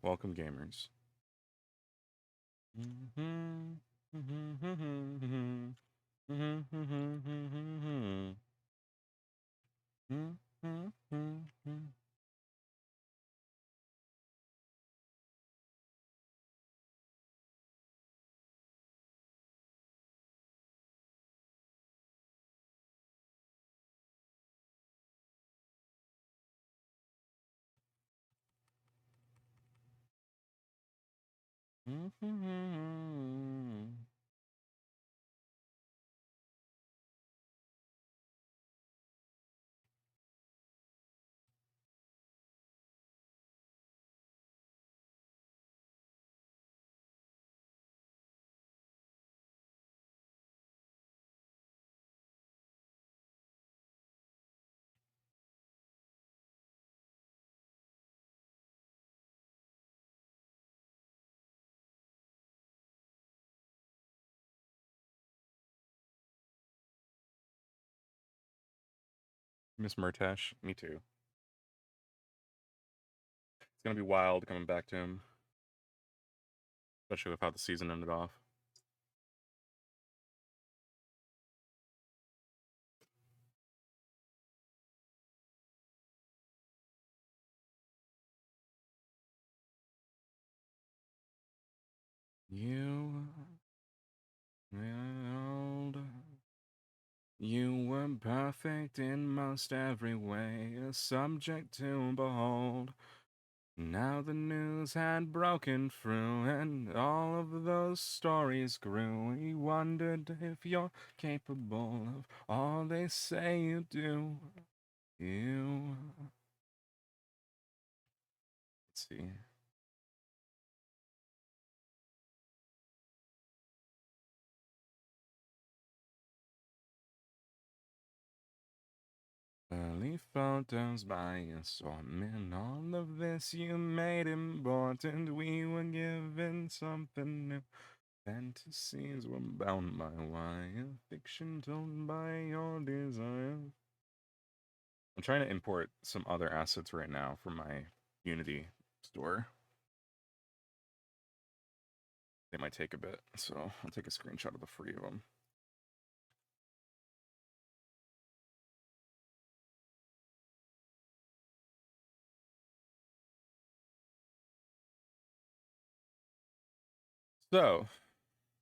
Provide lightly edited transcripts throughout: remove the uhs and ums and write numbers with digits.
Welcome, gamers. Miss Murtash, me too. It's gonna be wild coming back to him, especially with how the season ended off. You old. You were perfect in most every way, a subject to behold. Now the news had broken through, and all of those stories grew. We wondered if you're capable of all they say you do. Let's see. Early photos by assortment, all of this you made important. We were given something new. Fantasies were bound by wire, fiction told by your desire. I'm trying to import some other assets right now from my Unity store. They might take a bit, so I'll take a screenshot of the free of them. So,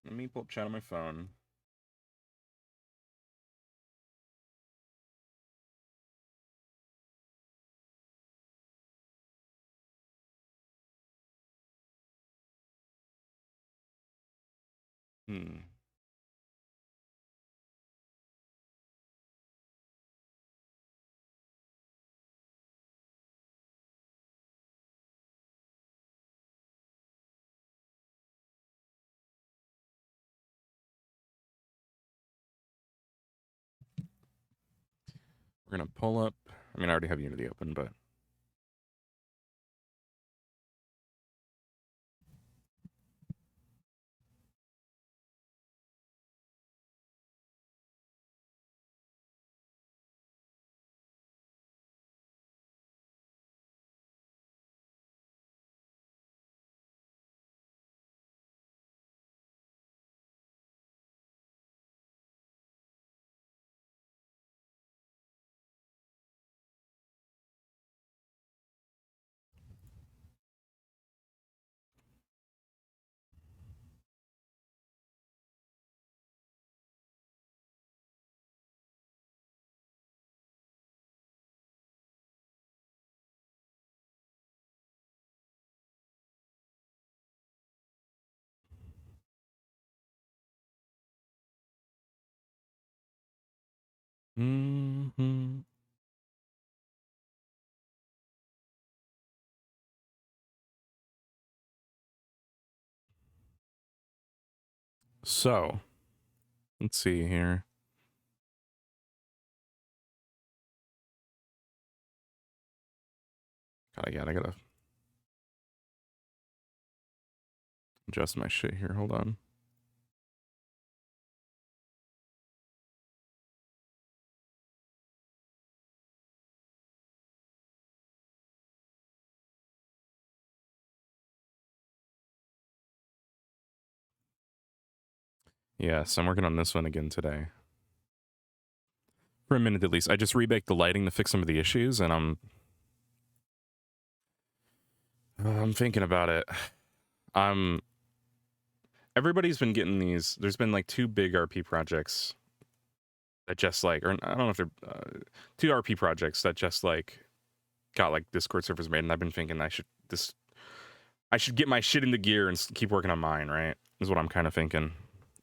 let me pull up chat on my phone. We're gonna pull up. I mean, I already have Unity open, but so let's see here. God, yeah, I gotta adjust my shit here. Hold on. Yes, I'm working on this one again today. For a minute at least. I just rebaked the lighting to fix some of the issues, and I'm thinking about it. Everybody's been getting these. There's been like 2 big RP projects that just like, or I don't know if they're 2 RP projects that just like got like Discord servers made, and I've been thinking I should get my shit into gear and keep working on mine. Right, is what I'm kind of thinking.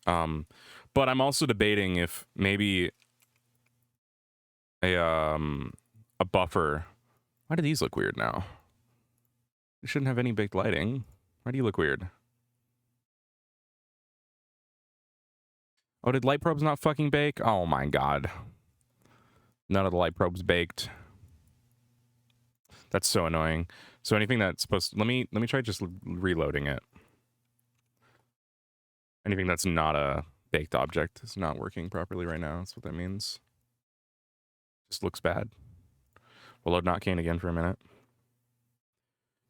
But I'm also debating if maybe a buffer. Why do these look weird now? You shouldn't have any baked lighting. Why do you look weird? Oh, did light probes not fucking bake? Oh my god. None of the light probes baked. That's so annoying. So anything that's supposed to, let me try just reloading it. Anything that's not a baked object is not working properly right now. That's what that means. Just looks bad. We'll load Notcane again for a minute.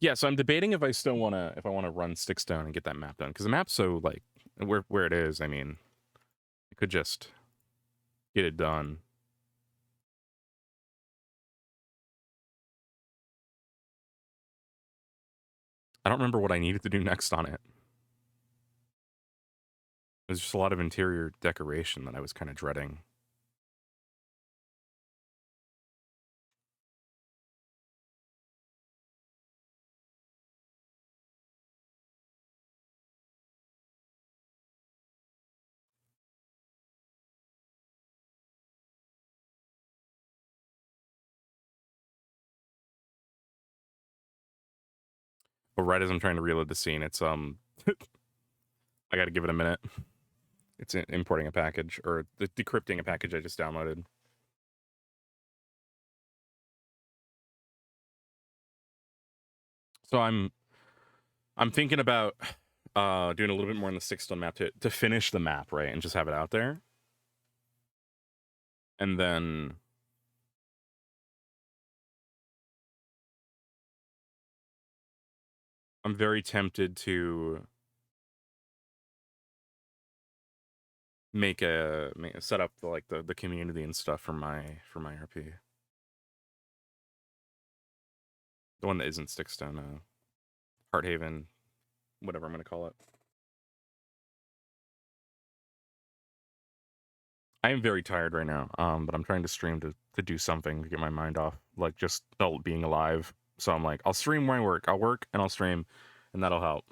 Yeah, so I'm debating if I still want to run Stickstone and get that map done, because the map's so like where it is. I mean, I could just get it done. I don't remember what I needed to do next on it. There's just a lot of interior decoration that I was kind of dreading. But right as I'm trying to reload the scene, it's I got to give it a minute. It's importing a package, or decrypting a package I just downloaded. So I'm thinking about doing a little bit more on the Stickstone map to finish the map, right, and just have it out there. And then I'm very tempted to set up the community and stuff for my RP. The one that isn't Stickstone, Hearthaven, whatever I'm gonna call it. I am very tired right now, but I'm trying to stream to do something to get my mind off, like just being alive. So I'm like, I'll stream where I work. I'll work and I'll stream, and that'll help.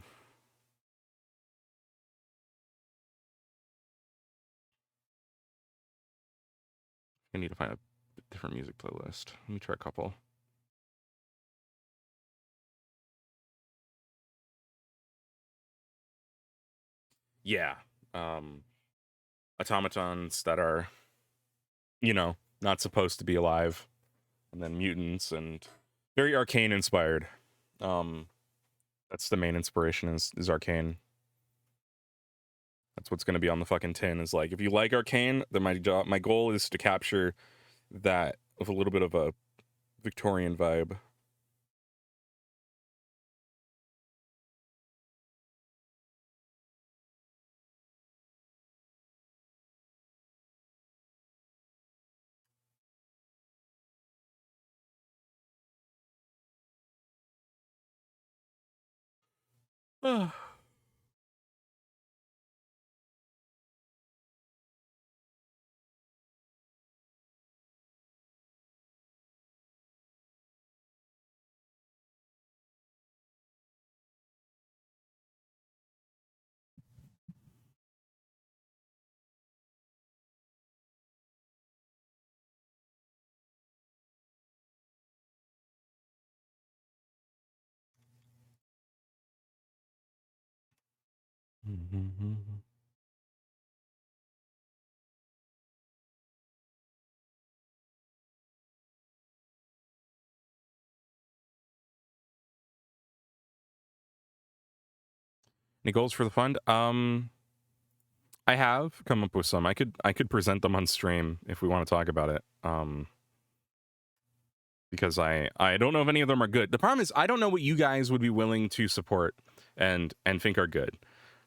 I need to find a different music playlist. Let me try a couple. Yeah. Automatons that are, not supposed to be alive, and then mutants, and very Arcane inspired. That's the main inspiration is Arcane. That's what's going to be on the fucking tin. Is like, if you like Arcane, then my goal is to capture that with a little bit of a Victorian vibe. Any goals for the fund? I have come up with some. I could present them on stream if we want to talk about it. Because I don't know if any of them are good. The problem is I don't know what you guys would be willing to support and think are good.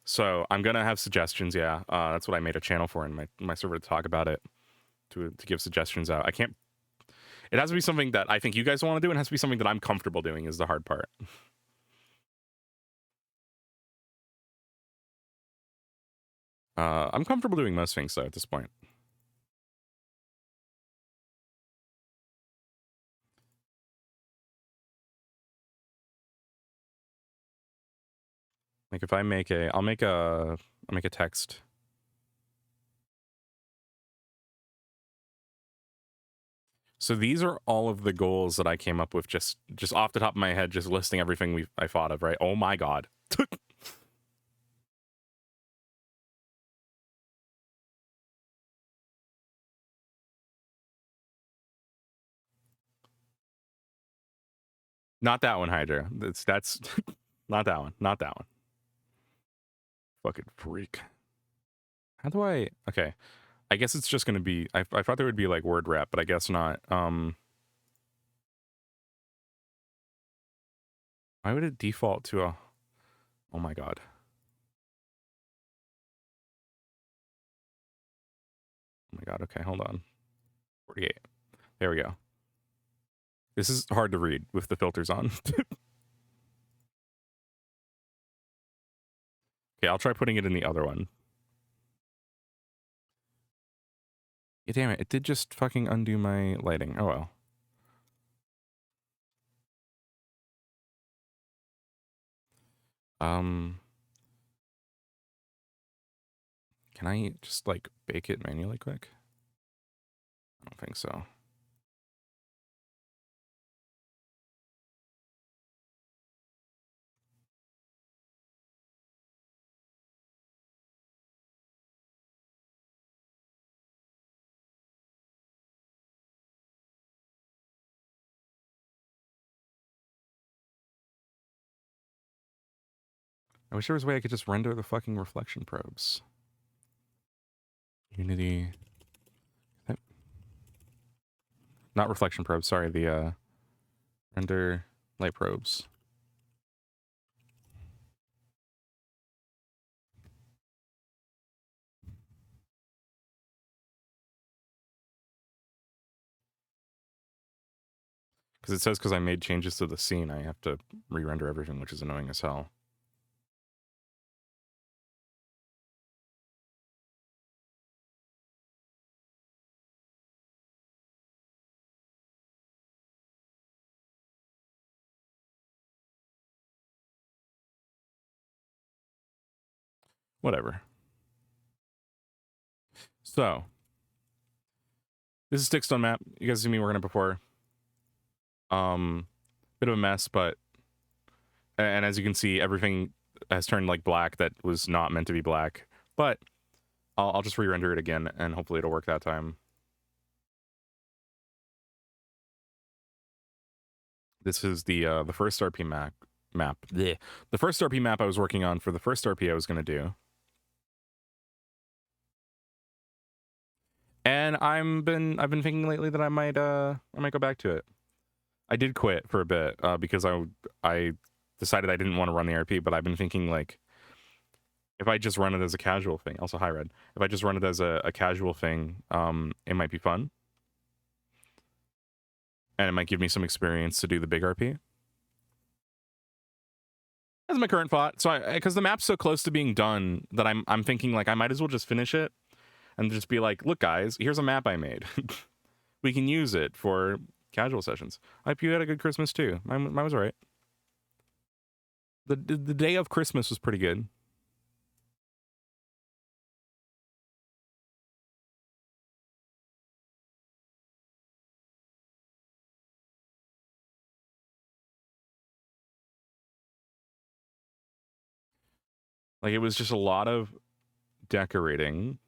So I'm gonna have suggestions. Yeah, that's what I made a channel for in my server, to talk about it, to give suggestions out. I can't. It has to be something that I think you guys want to do, and it has to be something that I'm comfortable doing. Is the hard part. I'm comfortable doing most things though at this point. Like if I make I'll make a text. So these are all of the goals that I came up with just off the top of my head, just listing everything I thought of, right? Oh my god. Not that one, Hydra. That's not that one. Not that one. Fucking freak. How do I... Okay. I guess it's just going to be... I thought there would be like word wrap, but I guess not. Why would it default to a... Oh my god. Oh my god. Okay, hold on. 48. There we go. This is hard to read with the filters on. Okay, I'll try putting it in the other one. Yeah, damn it. It did just fucking undo my lighting. Oh well. Can I just like bake it manually quick? I don't think so. I wish there was a way I could just render the fucking reflection probes. Unity. Not reflection probes, sorry, the render light probes. Because it says because I made changes to the scene, I have to re-render everything, which is annoying as hell. Whatever. So, this is Stickstone map. You guys see me working it before. Bit of a mess, but... And as you can see, everything has turned like black that was not meant to be black. But I'll just re-render it again, and hopefully it'll work that time. This is the first RP map. The first RP map I was working on for the first RP I was going to do. And I've been thinking lately that I might go back to it. I did quit for a bit because I decided I didn't want to run the RP, but I've been thinking like if I just run it as a casual thing. Also, hi Red. If I just run it as a casual thing, it might be fun. And it might give me some experience to do the big RP. That's my current thought. So, because the map's so close to being done that I'm thinking like I might as well just finish it and just be like, look, guys, here's a map I made. We can use it for casual sessions. I hope you had a good Christmas too. Mine was alright. The day of Christmas was pretty good. Like, it was just a lot of decorating.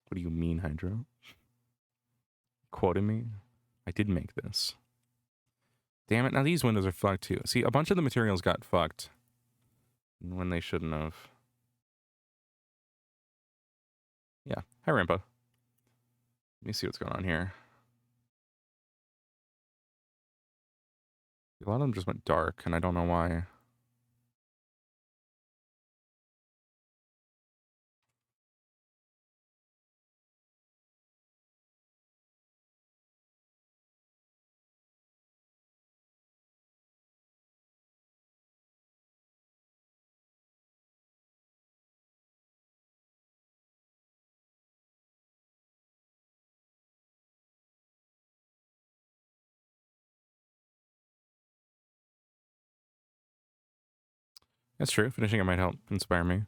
What do you mean, Hydro? Quoting me? I did make this. Damn it, now these windows are fucked too. See, a bunch of the materials got fucked. when they shouldn't have. Yeah. Hi, Rampa. Let me see what's going on here. A lot of them just went dark, and I don't know why. That's true. Finishing it might help inspire me.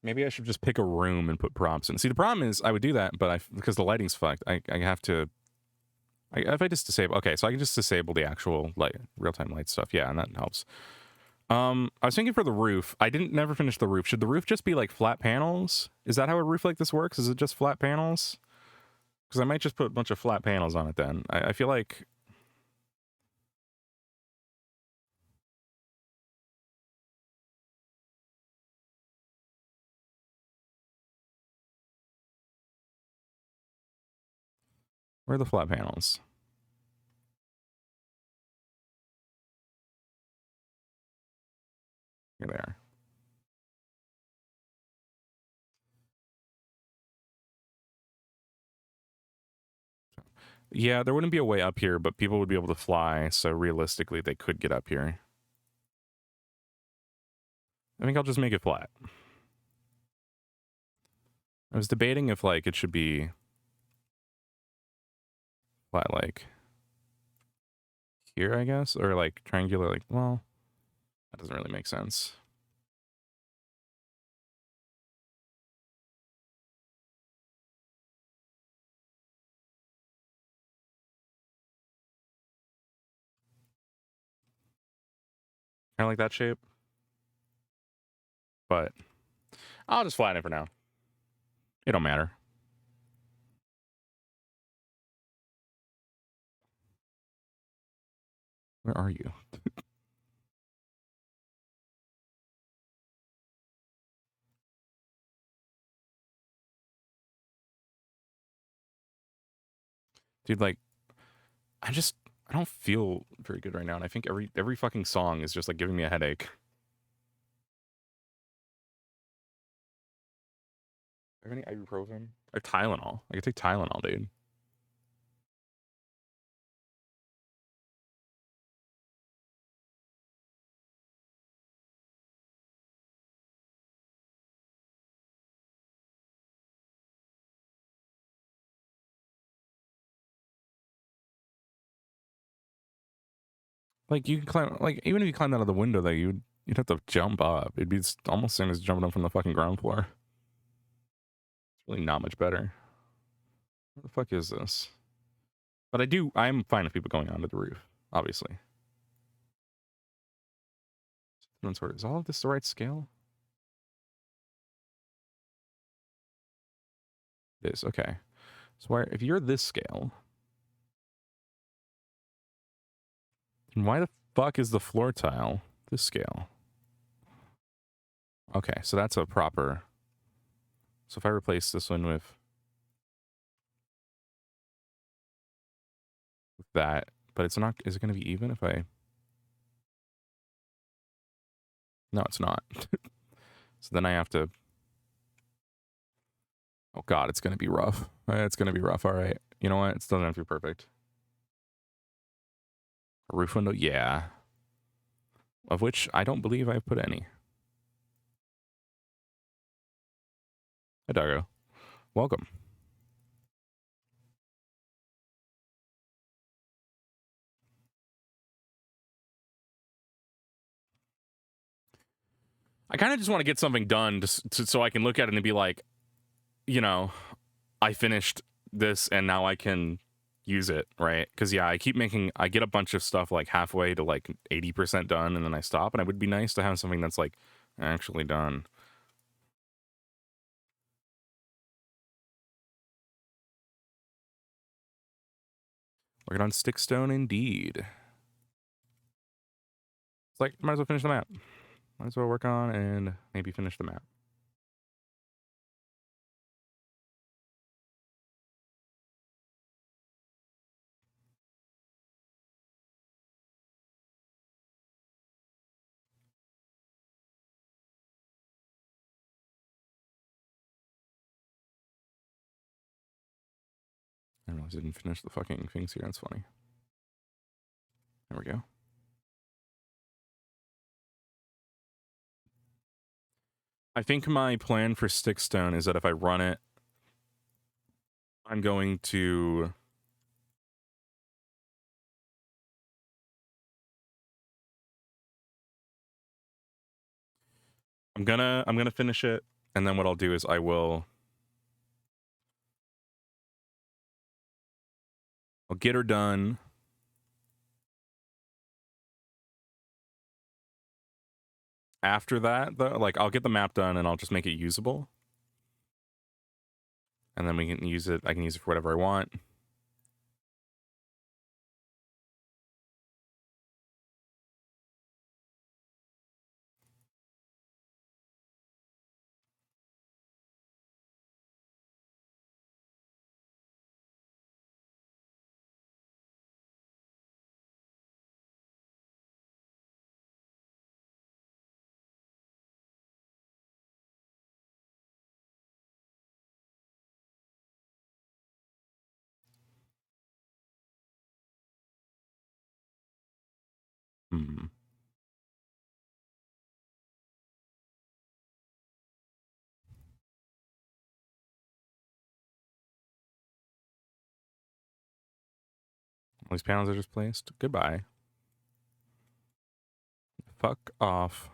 Maybe I should just pick a room and put props in. See, the problem is I would do that, but because the lighting's fucked, I have to. If I just disable, okay, so I can just disable the actual real-time light stuff. Yeah, and that helps. I was thinking for the roof. I didn't never finish the roof. Should the roof just be like flat panels? Is that how a roof like this works? Is it just flat panels? Because I might just put a bunch of flat panels on it then. I feel like. Where are the flat panels? Here they are. Yeah, there wouldn't be a way up here, but people would be able to fly, so realistically they could get up here. I think I'll just make it flat. I was debating if like it should be flat like here, I guess, or like triangular, like, well, that doesn't really make sense. Kind of like that shape. But I'll just flatten it for now. It don't matter. Where are you? Dude, like, I don't feel very good right now, and I think every fucking song is just like giving me a headache. I have any ibuprofen? Or Tylenol. I could take Tylenol, dude. Like, you can climb, like, even if you climbed out of the window, though, you'd have to jump up. It'd be almost the same as jumping up from the fucking ground floor. It's really not much better. What the fuck is this? But I'm fine with people going onto the roof, obviously. Is all of this the right scale? It is, okay. So if you're this scale, then why the fuck is the floor tile this scale? Okay, so that's a proper. So if I replace this one with that, but it's not, is it going to be even if I? No, it's not. So then I have to. Oh God, it's going to be rough. It's going to be rough. All right. You know what? It doesn't have to be perfect. A roof window, yeah. Of which I don't believe I've put any. Hi, Dago. Welcome. I kind of just want to get something done so I can look at it and be like, you know, I finished this and now I can use it, right? Because yeah, I get a bunch of stuff like halfway to like 80% done and then I stop, and it would be nice to have something that's like actually done. Working on Stickstone indeed. It's like, might as well finish the map. Might as well work on and maybe finish the map. I realized I didn't finish the fucking things here. That's funny. There we go. I think my plan for Stickstone is that if I run it, I'm going to... I'm gonna finish it, and then what I'll do is I'll get her done. After that, though, like, I'll get the map done and I'll just make it usable. And then we can use it. I can use it for whatever I want. Hmm. All these panels are just placed. Goodbye. Fuck off.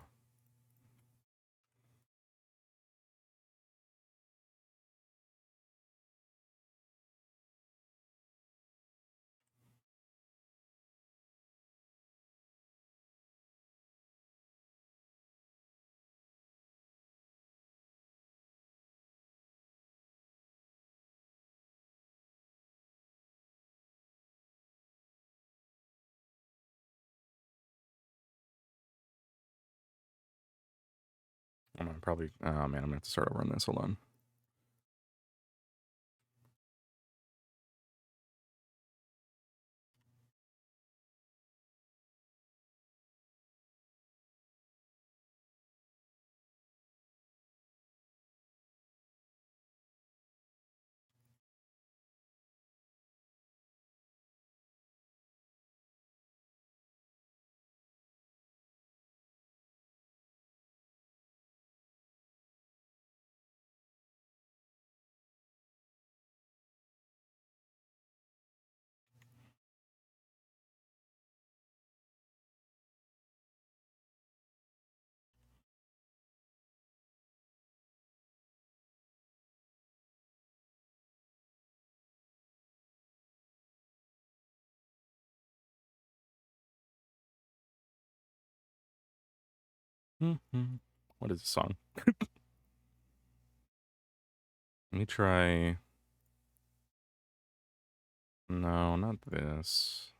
I'm gonna probably... Oh, man, I'm gonna have to start over on this. Hold on. What is this song? Let me try... No, not this.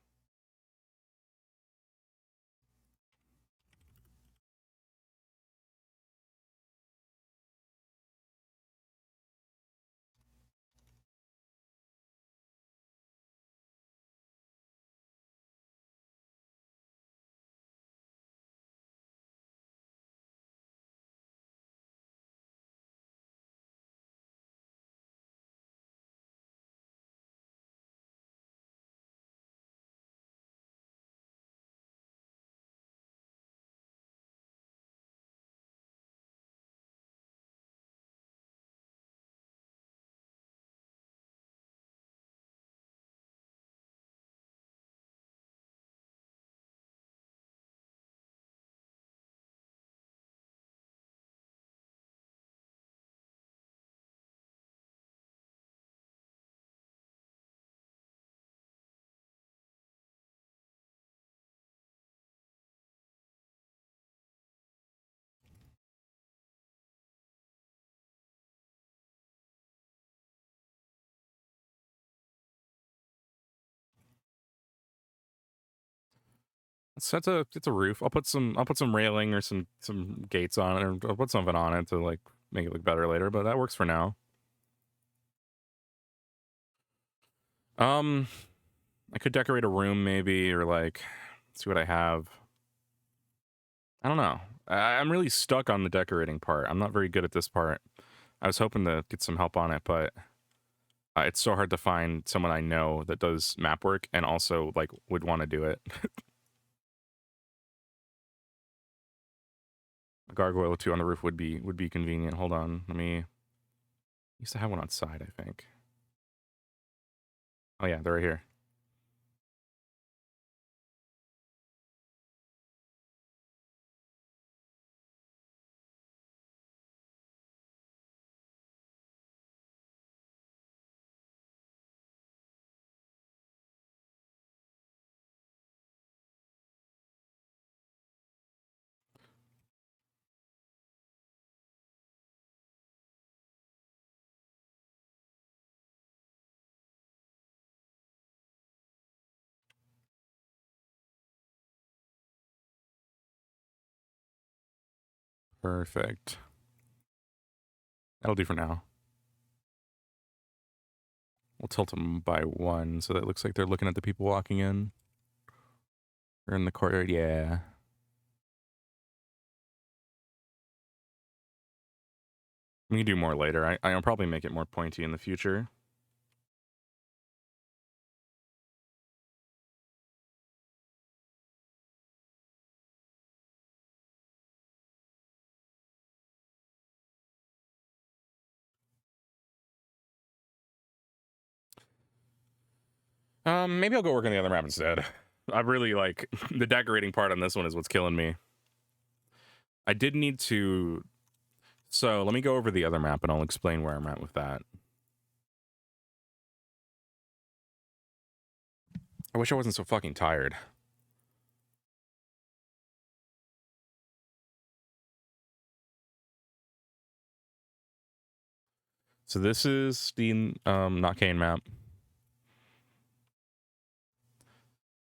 So it's a roof. I'll put some railing or some gates on it, or I'll put something on it to like make it look better later. But that works for now. I could decorate a room maybe, or like see what I have. I don't know. I'm really stuck on the decorating part. I'm not very good at this part. I was hoping to get some help on it, but it's so hard to find someone I know that does map work and also like would want to do it. A gargoyle or two on the roof would be convenient. Hold on, let me. Used to have one outside, I think. Oh yeah, they're right here. Perfect. That'll do for now. We'll tilt them by one so that it looks like they're looking at the people walking in. Or in the courtyard, yeah. We can do more later. I'll probably make it more pointy in the future. Maybe I'll go work on the other map instead. I really like the decorating part on this one is what's killing me. I did need to. So let me go over the other map and I'll explain where I'm at with that. I wish I wasn't so fucking tired. So this is the Not Kane map.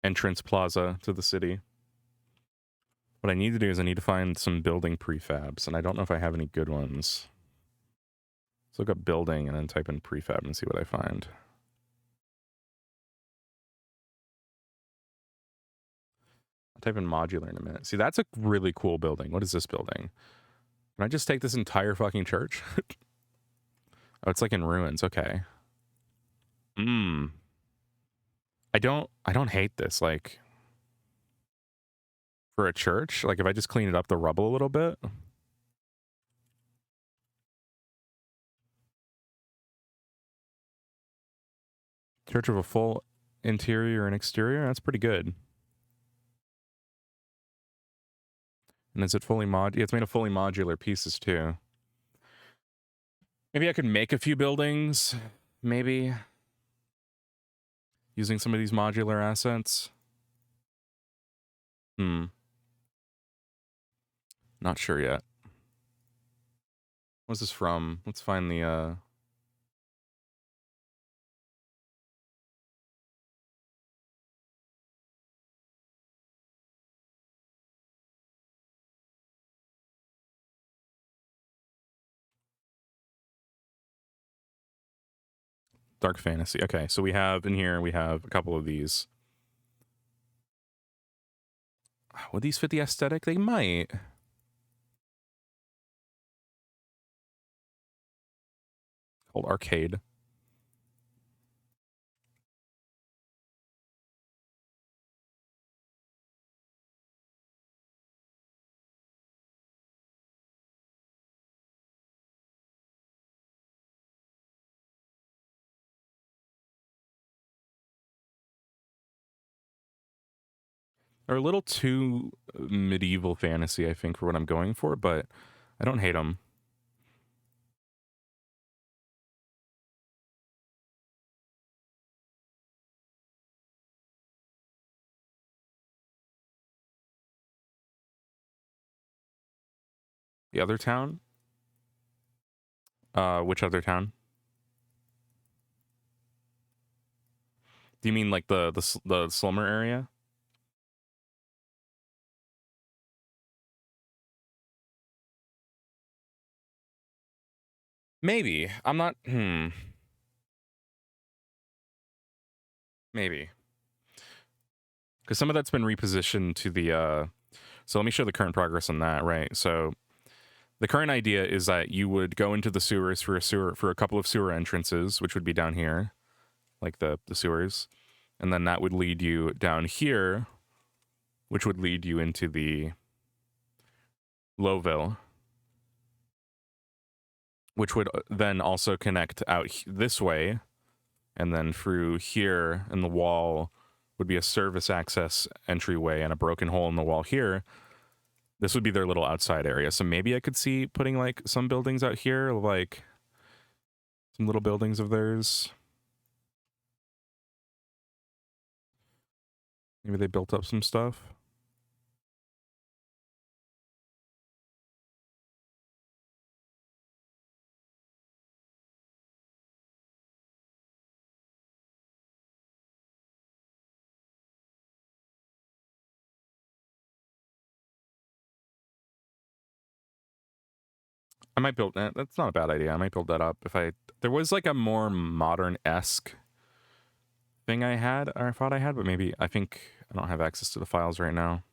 Entrance plaza to the city. What I need to do is I need to find some building prefabs, and I don't know if I have any good ones. Let's look up building and then type in prefab and see what I find. I'll type in modular in a minute. See, that's a really cool building. What is this building? Can I just take this entire fucking church? Oh, it's like in ruins. Okay. I don't hate this. Like, for a church, like if I just clean it up the rubble a little bit. Church of a full interior and exterior. That's pretty good. And is it fully yeah, it's made of fully modular pieces too. Maybe I could make a few buildings. Maybe. Using some of these modular assets. Not sure yet. What's this from? Let's find the dark fantasy. Okay, so we have in here, we have a couple of these. Would these fit the aesthetic? They might. Called arcade. They're a little too medieval fantasy, I think, for what I'm going for, but I don't hate them. The other town? Which other town? Do you mean like the slumber area? Maybe. I'm not... Maybe. Because some of that's been repositioned to the... So let me show the current progress on that, right? So the current idea is that you would go into the sewers for a couple of sewer entrances, which would be down here, like the sewers. And then that would lead you down here, which would lead you into the Lowville, which would then also connect out this way. And then through here in the wall would be a service access entryway and a broken hole in the wall here. This would be their little outside area. So maybe I could see putting like some buildings out here, like some little buildings of theirs. Maybe they built up some stuff. I might build that. That's not a bad idea. I might build that up if there was like a more modern-esque thing I had, or I thought I had, but maybe I think I don't have access to the files right now.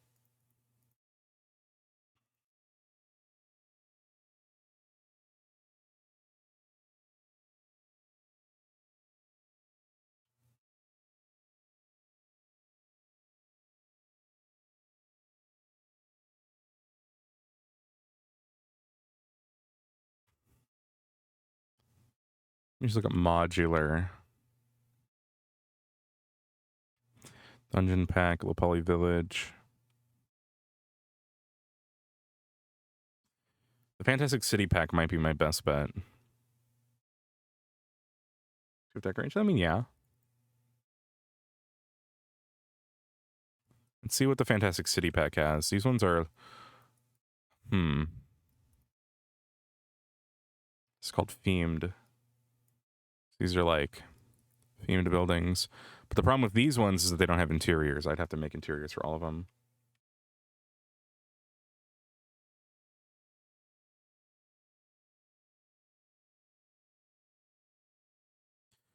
Let me just look at modular. Dungeon Pack, Low Village. The Fantastic City Pack might be my best bet. Decoration? I mean, yeah. Let's see what the Fantastic City Pack has. These ones are... It's called Themed. These are like themed buildings. But the problem with these ones is that they don't have interiors. I'd have to make interiors for all of them.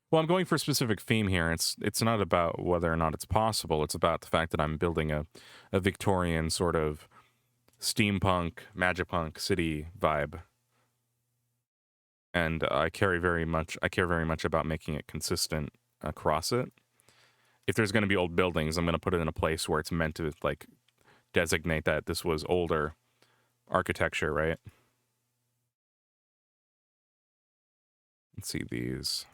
Well, I'm going for a specific theme here. It's not about whether or not it's possible. It's about the fact that I'm building a Victorian sort of steampunk, magipunk city vibe. And I care very much about making it consistent across it. If there's going to be old buildings, I'm going to put it in a place where it's meant to like designate that this was older architecture, right? Let's see these.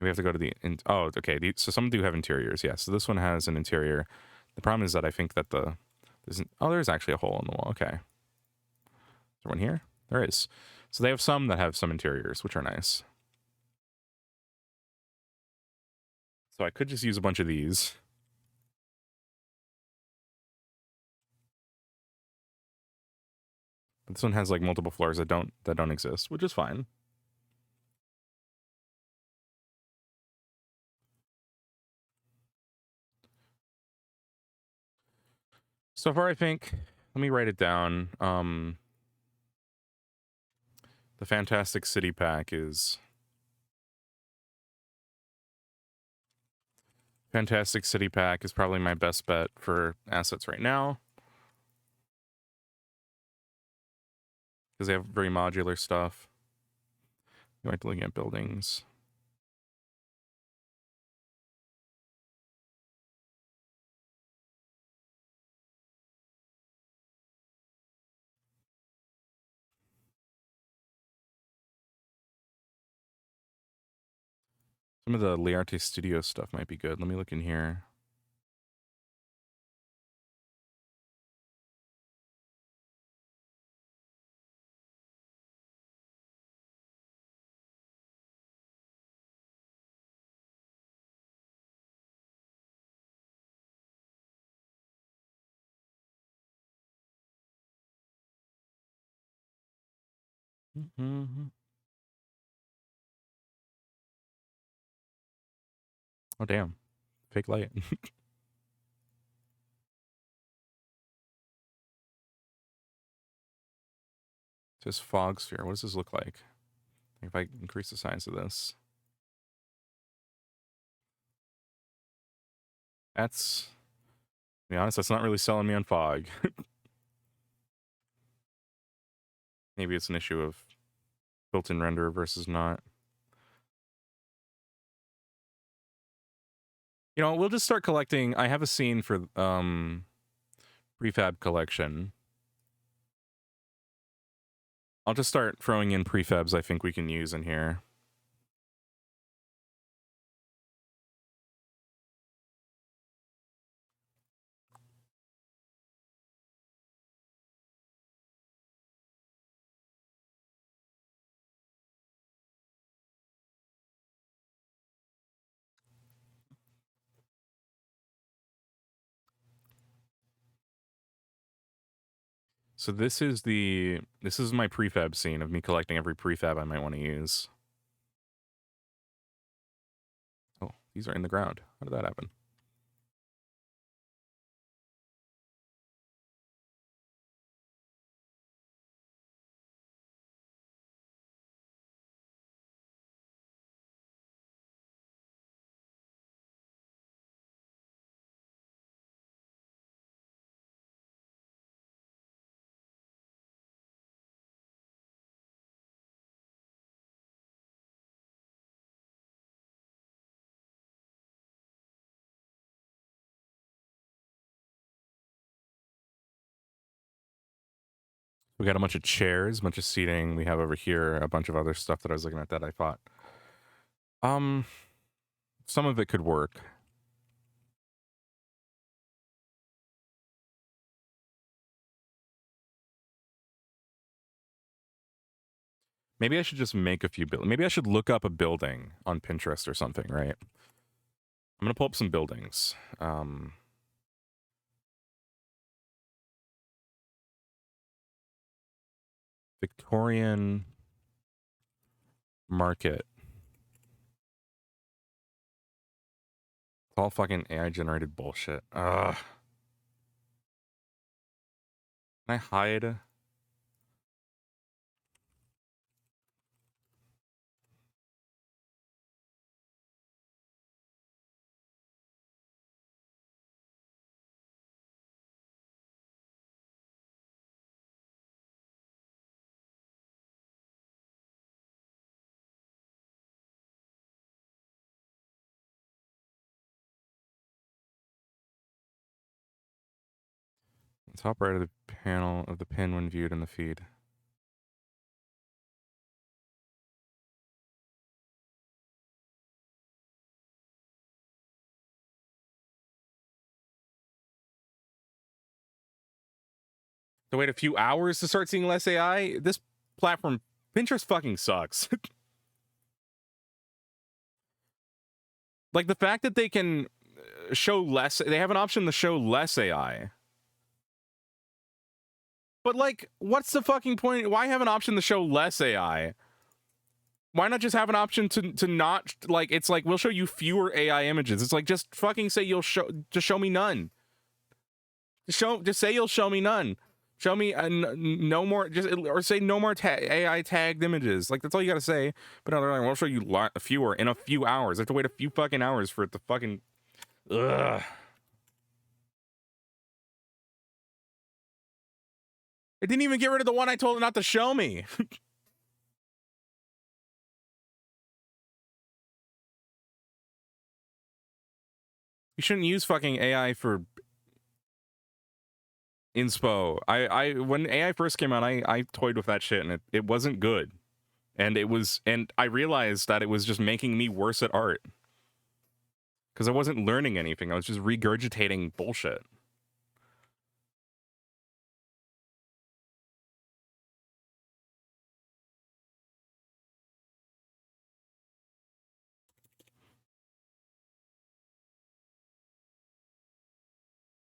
We have to go to the... Oh, okay. So some do have interiors, yeah. So this one has an interior. The problem is that I think that there's actually a hole in the wall. Okay. Is there one here? There is. So they have some that have some interiors, which are nice. So I could just use a bunch of these. But this one has like multiple floors that don't exist, which is fine. So far, I think, let me write it down. The Fantastic City Pack is... Fantastic City Pack is probably my best bet for assets right now. Because they have very modular stuff. You might be looking at buildings. Some of the Learte Studio stuff might be good. Let me look in here. Mm-hmm. Oh, damn. Fake light. It says fog sphere. What does this look like? If I increase the size of this. That's, to be honest, that's not really selling me on fog. Maybe it's an issue of built-in renderer versus not. You know, we'll just start collecting. I have a scene for prefab collection. I'll just start throwing in prefabs I think we can use in here. So this is my prefab scene of me collecting every prefab I might want to use. Oh, these are in the ground. How did that happen? We got a bunch of chairs, a bunch of seating. We have over here a bunch of other stuff that I was looking at that I thought. Some of it could work. Maybe I should just make a few buildings. Maybe I should look up a building on Pinterest or something, right? I'm gonna pull up some buildings. Victorian Market. It's all fucking AI generated bullshit. Ugh. Can I hide? Top right of the panel of the pin when viewed in the feed. To wait a few hours to start seeing less AI? This platform, Pinterest fucking sucks. Like the fact that they can show less, they have an option to show less AI. But like, what's the fucking point? Why have an option to show less AI? Why not just have an option to not, like, it's like, we'll show you fewer AI images. It's like, just fucking say just show me none. Just say you'll show me none. Show me no more, or say no more AI tagged images. Like, that's all you gotta say. But no, they're like, we'll show you fewer in a few hours. I have to wait a few fucking hours for it to fucking, ugh. It didn't even get rid of the one I told it not to show me. You shouldn't use fucking AI for inspo. When AI first came out, I toyed with that shit and it wasn't good. And I realized that it was just making me worse at art. Because I wasn't learning anything. I was just regurgitating bullshit.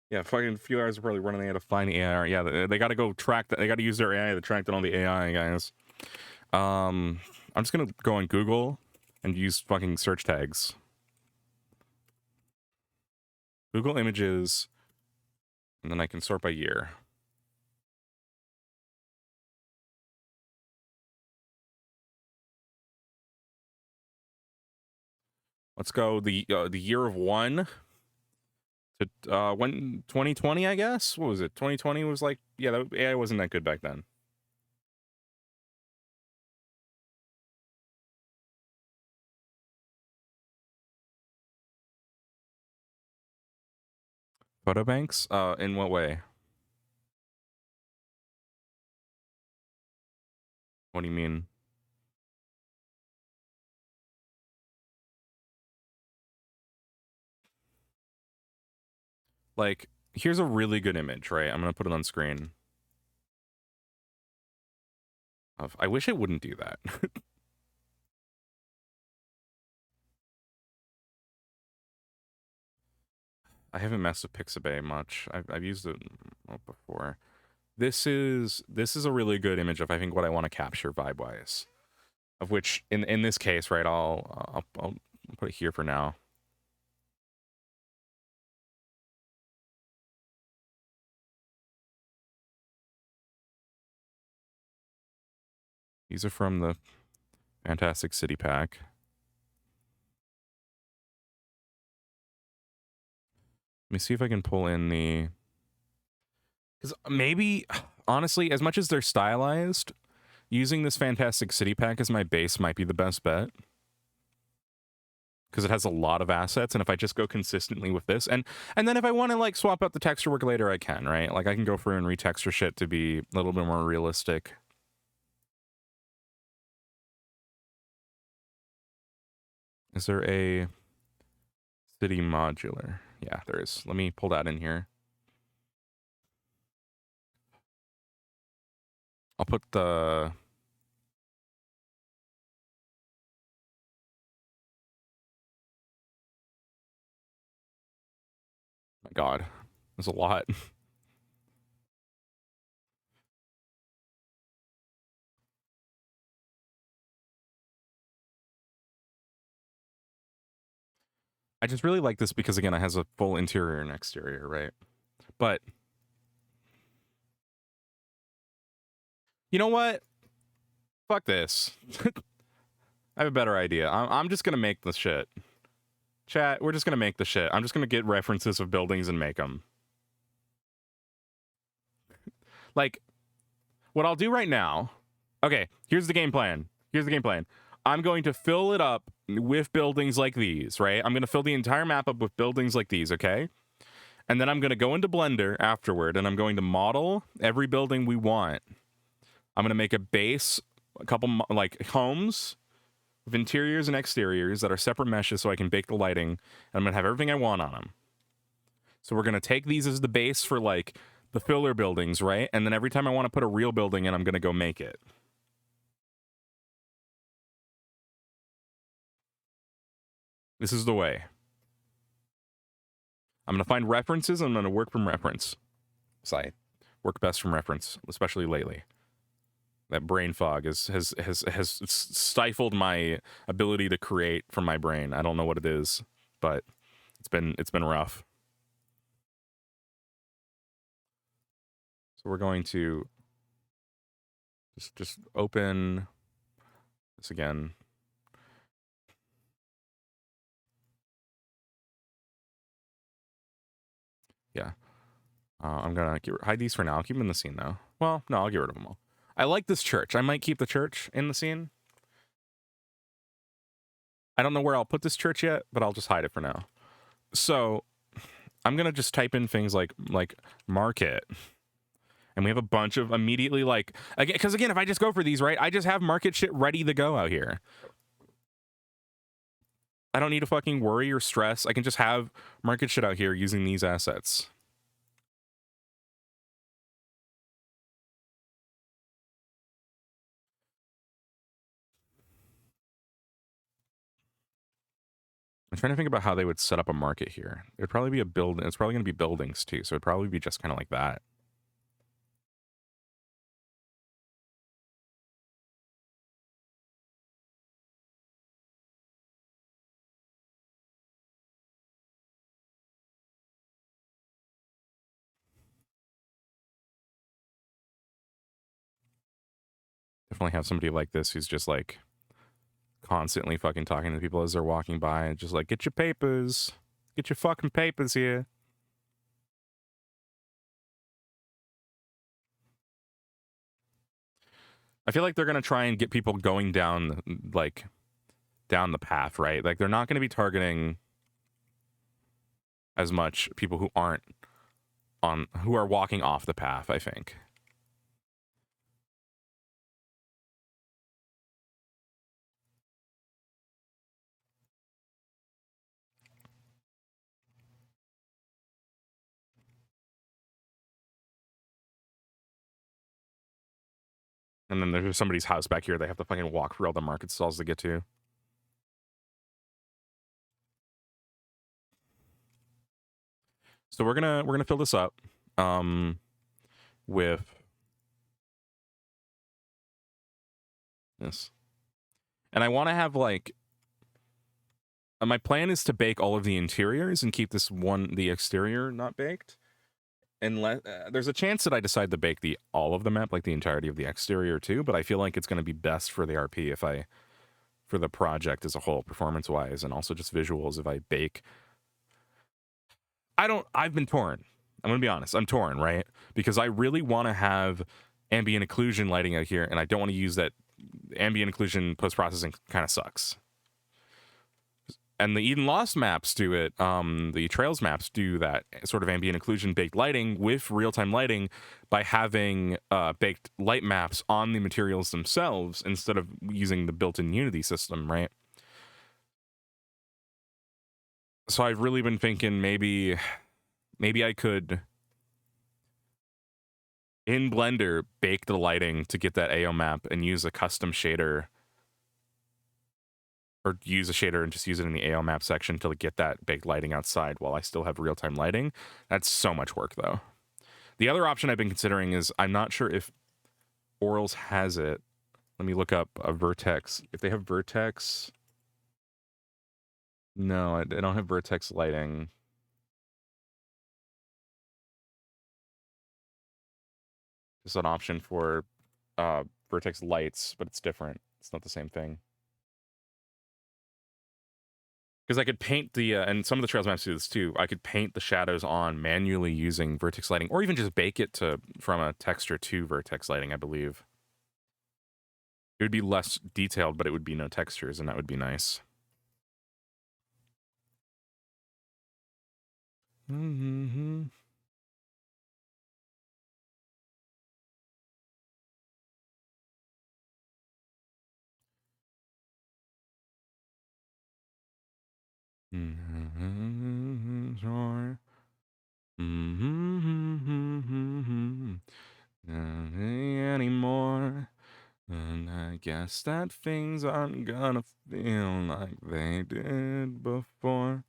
Yeah, fucking few hours are probably running out of finding AI. Yeah, they got to go track that. They got to use their AI to track down all the AI guys. I'm just gonna go on Google and use fucking search tags. Google images, and then I can sort by year. Let's go the year of one to when 2020, I guess. What was it? 2020 was like, yeah, AI wasn't that good back then. Photo banks? In what way? What do you mean? Like, here's a really good image, right? I'm gonna put it on screen. I wish it wouldn't do that. I haven't messed with Pixabay much. I've used it before. This is a really good image of, I think, what I want to capture vibe wise. Of which in this case, right? I'll put it here for now. These are from the Fantastic City Pack. Let me see if I can pull in the... Because maybe, honestly, as much as they're stylized, using this Fantastic City Pack as my base might be the best bet. Because it has a lot of assets, and if I just go consistently with this, and then if I want to like swap out the texture work later, I can, right? Like I can go through and retexture shit to be a little bit more realistic. Is there a city modular? Yeah, there is. Let me pull that in here. I'll put the... My God, there's a lot. I just really like this because, again, it has a full interior and exterior, right? But you know what? Fuck this. I have a better idea. I'm just gonna make the shit. Chat, we're just gonna make the shit. I'm just gonna get references of buildings and make them. Like, what I'll do right now... Okay, here's the game plan. Here's the game plan. I'm going to fill it up with buildings like these, right? I'm going to fill the entire map up with buildings like these, okay? And then I'm going to go into Blender afterward, and I'm going to model every building we want. I'm going to make a base, a couple, like, homes with interiors and exteriors that are separate meshes so I can bake the lighting, and I'm going to have everything I want on them. So we're going to take these as the base for, like, the filler buildings, right? And then every time I want to put a real building in, I'm going to go make it. This is the way. I'm going to find references, and I'm going to work from reference. So I work best from reference, especially lately. That brain fog has stifled my ability to create from my brain. I don't know what it is, but it's been rough. So we're going to just open this again. Yeah. I'm gonna hide these for now. I'll keep them in the scene though. Well, no, I'll get rid of them all. I like this church. I might keep the church in the scene. I don't know where I'll put this church yet, but I'll just hide it for now. So I'm gonna just type in things like market, and we have a bunch of immediately like, because again, if I just go for these, right, I just have market shit ready to go out here. I don't need to fucking worry or stress. I can just have market shit out here using these assets. I'm trying to think about how they would set up a market here. It would probably be a building. It's probably going to be buildings too, so it'd probably be just kind of like that. Definitely have somebody like this who's just like constantly fucking talking to people as they're walking by and just like, get your papers. Get your fucking papers here. I feel like they're gonna try and get people going down down the path, right? Like they're not gonna be targeting as much people who aren't who are walking off the path, I think. And then there's somebody's house back here they have to fucking walk through all the market stalls to get to. So we're gonna fill this up with this. And I want to have like my plan is to bake all of the interiors and keep the exterior not baked. Unless there's a chance that I decide to bake all of the map, like the entirety of the exterior too, but I feel like it's going to be best for the RP for the project as a whole, performance wise, and also just visuals if I bake. I've been torn. I'm going to be honest. I'm torn, right? Because I really want to have ambient occlusion lighting out here, and I don't want to use that. Ambient occlusion post-processing kind of sucks. And the Eden Lost maps do it. The Trails maps do that sort of ambient occlusion baked lighting with real-time lighting by having baked light maps on the materials themselves instead of using the built-in Unity system, right? So I've really been thinking maybe I could, in Blender, bake the lighting to get that AO map and use a custom shader, or use a shader and just use it in the AO map section to get that baked lighting outside while I still have real-time lighting. That's so much work, though. The other option I've been considering is, I'm not sure if Aurals has it. Let me look up a Vertex. If they have Vertex... No, they don't have Vertex lighting. It's an option for Vertex lights, but it's different. It's not the same thing. Because I could paint the, and some of the Trails maps do this too, I could paint the shadows on manually using Vertex lighting, or even just bake it from a texture to Vertex lighting, I believe. It would be less detailed, but it would be no textures, and that would be nice. Mm-hmm. Sure. Anymore. And I guess that things aren't gonna feel like they did before.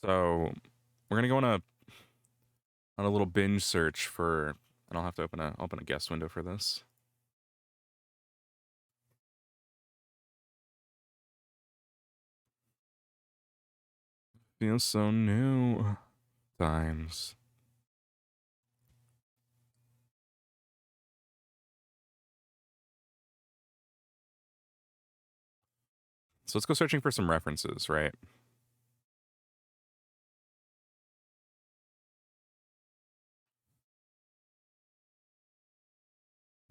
So we're gonna go on a little binge search for, and I'll have to open a guest window for this. Feels so new times. So let's go searching for some references, right?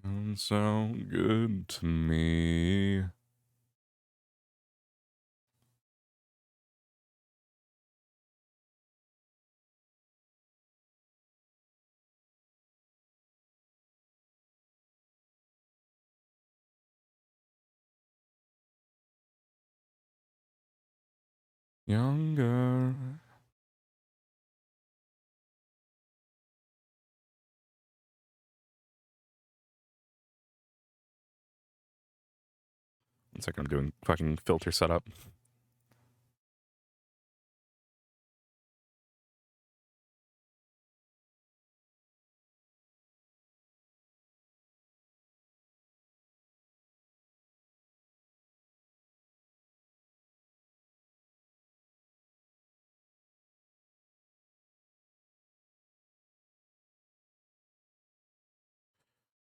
Sounds so good to me. Younger. One second, I'm doing fucking filter setup.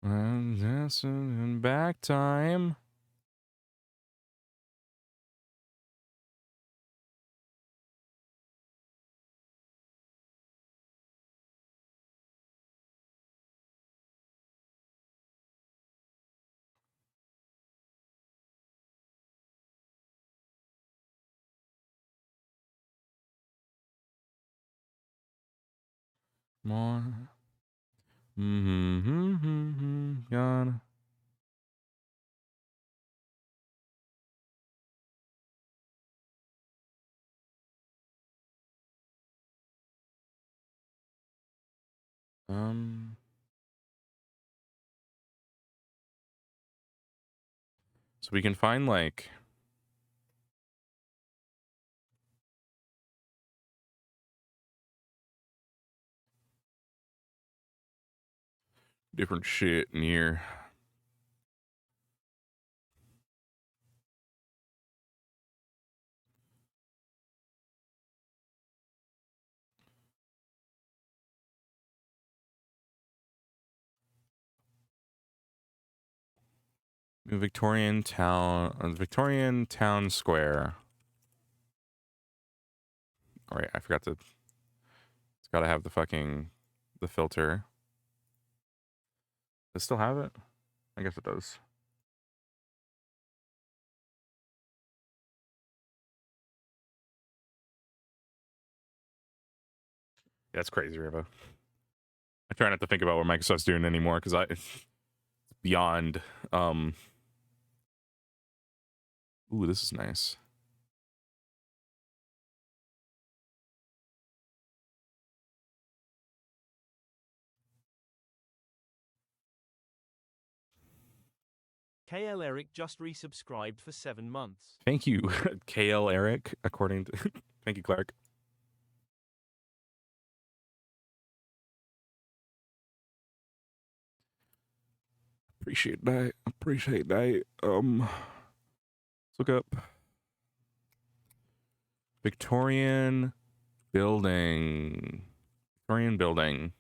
And this in back time. More. Gonna. So we can find like different shit in here. Victorian Town Square. All right, I forgot to. It's got to have the fucking the filter. Does it still have it? I guess it does. Yeah, that's crazy, Riva. I try not to think about what Microsoft's doing anymore because it's beyond. Ooh, this is nice. KL Eric just resubscribed for 7 months. Thank you, KL Eric. According to, thank you, Clark. Appreciate that. Appreciate that. Let's look up Victorian building. Victorian building.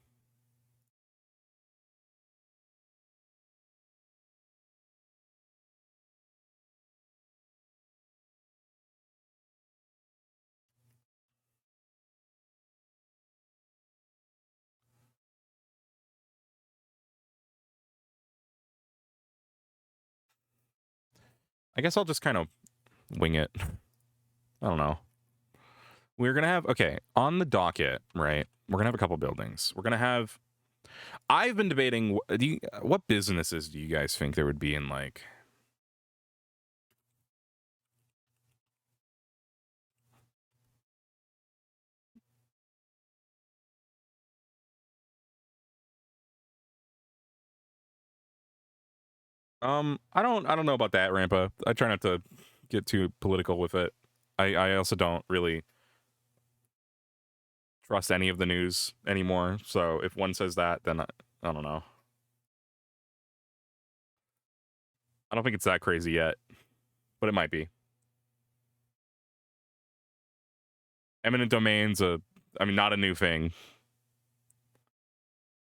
I guess I'll just kind of wing it. I don't know. We're gonna have on the docket, right? We're gonna have a couple buildings. We're gonna have. I've been debating. What businesses do you guys think there would be in like? I don't know about that, Rampa. I try not to get too political with it. I also don't really trust any of the news anymore. So if one says that, then I don't know. I don't think it's that crazy yet, but it might be. Eminent domain's not a new thing.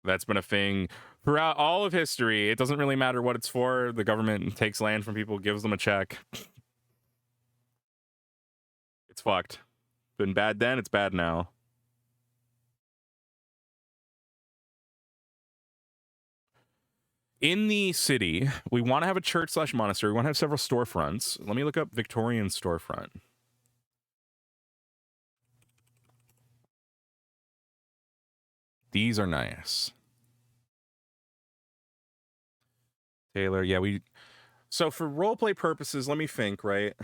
That's been a thing throughout all of history. It doesn't really matter what it's for. The government takes land from people, gives them a check. It's fucked. Been bad then, it's bad now. In the city, we want to have a church / monastery. We want to have several storefronts. Let me look up Victorian storefront. These are nice. Taylor, yeah, so for roleplay purposes, let me think, right?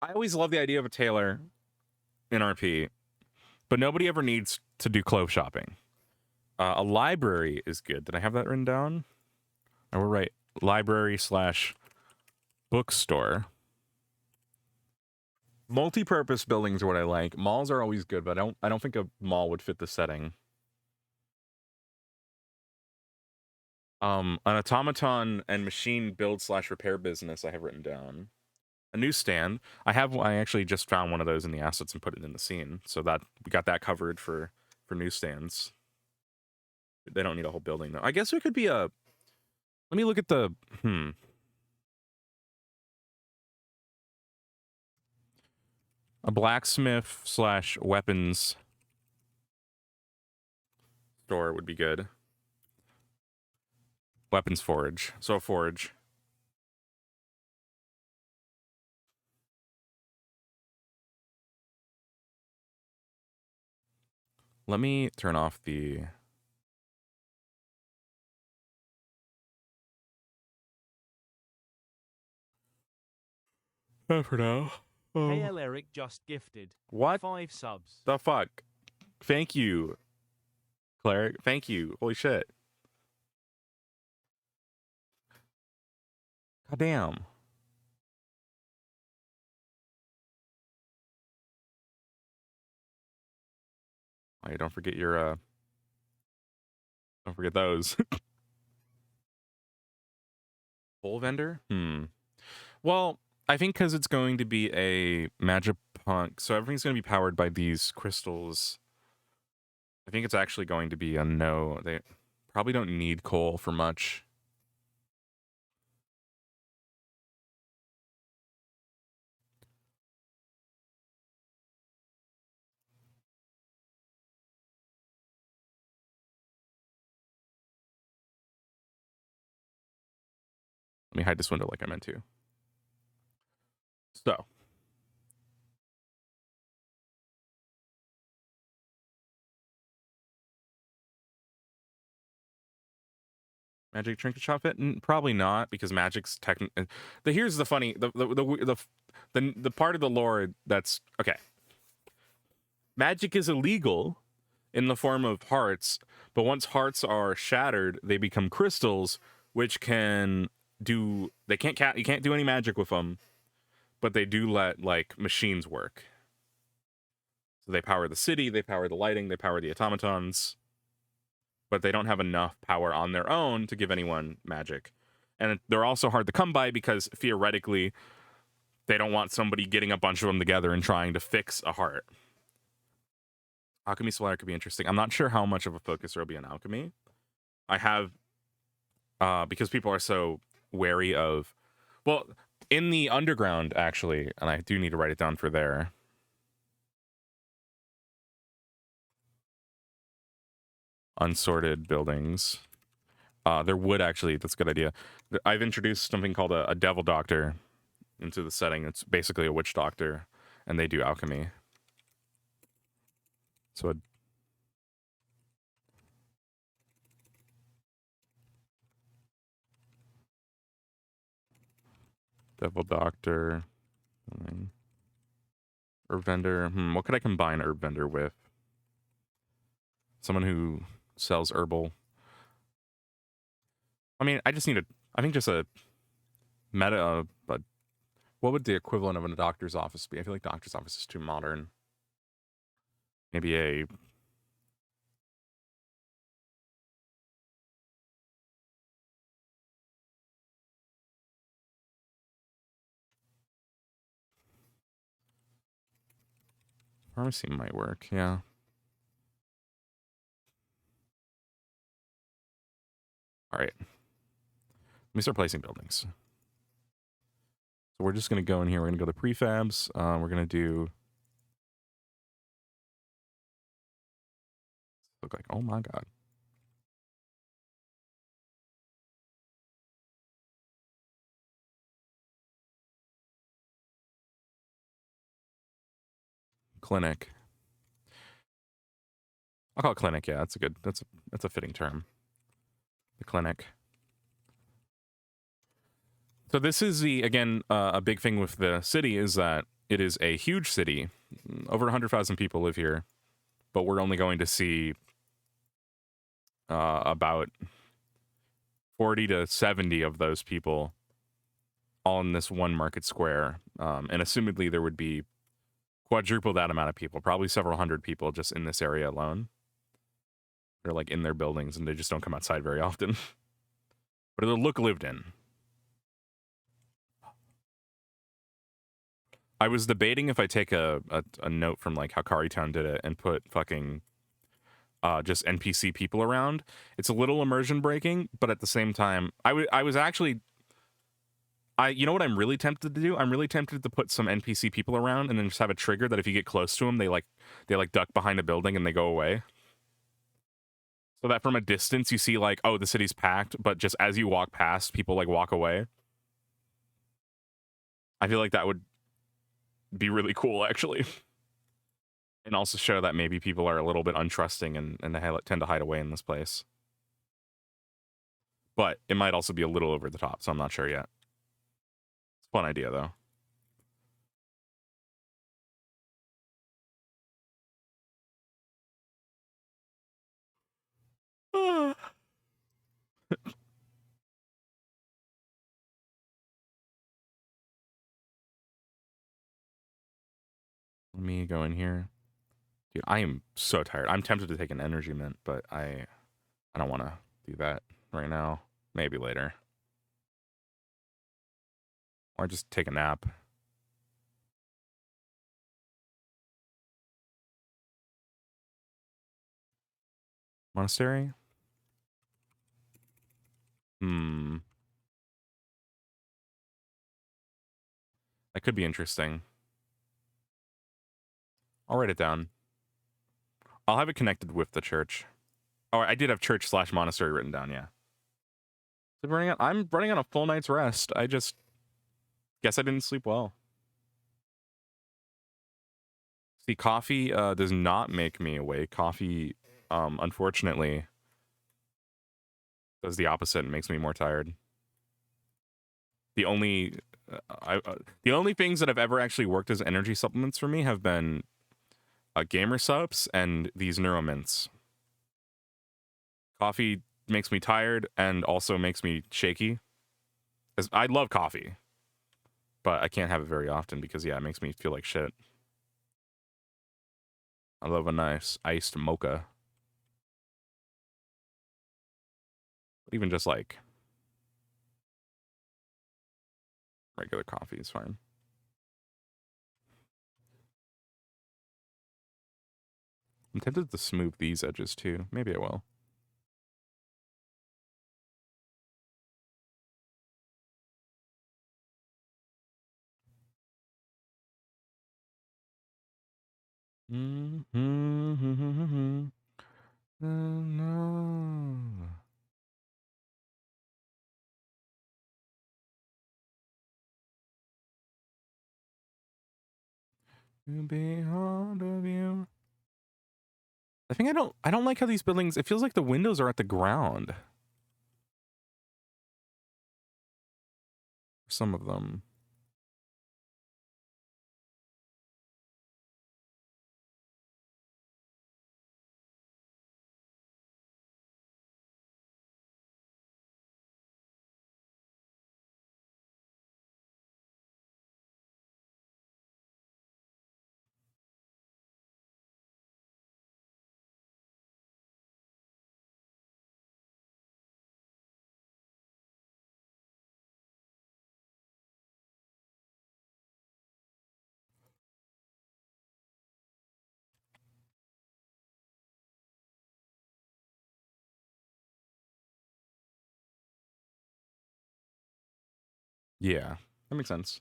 I always love the idea of a tailor in RP, but nobody ever needs to do clothes shopping. A library is good. Did I have that written down? I will write library / bookstore. Multi-purpose buildings are what I like. Malls are always good, but I don't think a mall would fit the setting. An automaton and machine build / repair business I have written down. A newsstand. I actually just found one of those in the assets and put it in the scene, so that we got that covered for newsstands. They don't need a whole building though. I guess it could be a. Let me look at the. A blacksmith / weapons store would be good. Weapons forge. So a forge. Let me turn off the... for now. KL Eric just gifted What 5 subs. the fuck? Thank you, Claire. Thank you. Holy shit. God damn. Oh, yeah, don't forget your don't forget those. Pole vendor? Well, I think because it's going to be a Magipunk, so everything's going to be powered by these crystals. I think it's actually going to be a no. They probably don't need coal for much. Let me hide this window like I meant to. So. Magic trinket shop fit? Probably not, because magic's technically. Here's the funny the part of the lore that's okay. Magic is illegal in the form of hearts, but once hearts are shattered, they become crystals, which can do. You can't do any magic with them, but they do let like machines work. So they power the city, they power the lighting, they power the automatons. But they don't have enough power on their own to give anyone magic. And they're also hard to come by because theoretically, they don't want somebody getting a bunch of them together and trying to fix a heart. Alchemy Solar could be interesting. I'm not sure how much of a focus there will be on alchemy. I have, because people are so wary of, well, in the underground, actually, and I do need to write it down for there. Unsorted buildings. There would actually, that's a good idea. I've introduced something called a devil doctor into the setting. It's basically a witch doctor, and they do alchemy. So devil doctor, herb vendor. What could I combine herb vendor with? Someone who sells herbal. I mean, I think just a meta, but what would the equivalent of a doctor's office be? I feel like doctor's office is too modern. Maybe a... Pharmacy might work, yeah. All right. Let me start placing buildings. So we're just going to go in here. We're going to go to prefabs. We're going to do... Look like, oh my God. Clinic. I'll call it clinic. Yeah, that's a good. That's a fitting term. The clinic. So this is again a big thing with the city is that it is a huge city. Over 100,000 people live here, but we're only going to see about 40 to 70 of those people all in this one market square. And assumedly there would be quadruple that amount of people, probably several hundred people just in this area alone. They're like in their buildings and they just don't come outside very often. But it'll look lived in. I was debating if I take a note from like how Carytown did it and put fucking just NPC people around. It's a little immersion breaking, but at the same time, I was actually, you know what I'm really tempted to do? I'm really tempted to put some NPC people around and then just have a trigger that if you get close to them, they duck behind a building and they go away. So that from a distance you see like, oh, the city's packed, but just as you walk past, people like walk away. I feel like that would be really cool, actually. And also show that maybe people are a little bit untrusting and they tend to hide away in this place. But it might also be a little over the top, so I'm not sure yet. It's a fun idea, though. Let me go in here. Dude, I am so tired. I'm tempted to take an energy mint, but I don't want to do that right now. Maybe later. Or just take a nap. Monastery? That could be interesting. I'll write it down. I'll have it connected with the church. Oh, I did have church/monastery written down, yeah. I'm running on a full night's rest. I just guess I didn't sleep well. See, coffee does not make me awake. Coffee, unfortunately, does the opposite and makes me more tired. The only things that have ever actually worked as energy supplements for me have been gamer subs and these neuromints. Coffee makes me tired and also makes me shaky. I love coffee, but I can't have it very often because, yeah, it makes me feel like shit. I love a nice iced mocha. Even just like regular coffee is fine. I'm tempted to smooth these edges too. Maybe I will. No. To be fond of you. I think I don't like how these buildings, it feels like the windows are at the ground. Some of them. Yeah, that makes sense.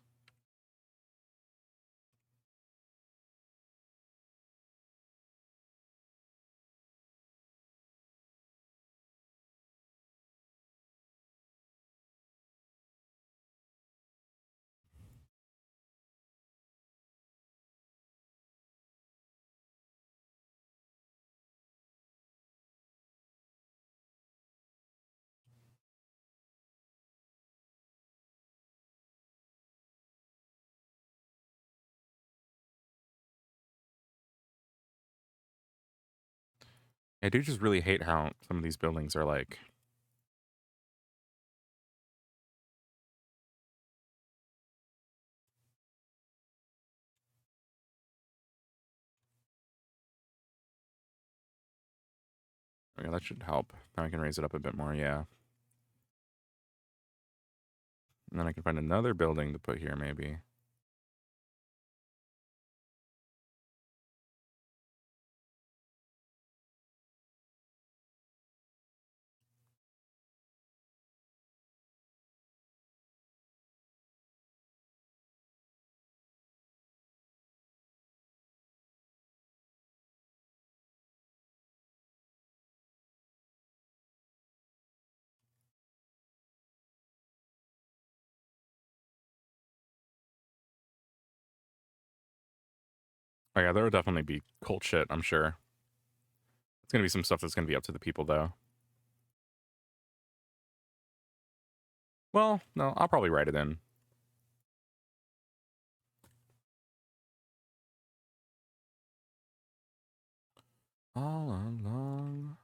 I do just really hate how some of these buildings are like. Okay, that should help. Now I can raise it up a bit more, yeah. And then I can find another building to put here, maybe. Oh yeah, there will definitely be cult shit, I'm sure. It's gonna be some stuff that's gonna be up to the people, though. Well, no, I'll probably write it in. All along.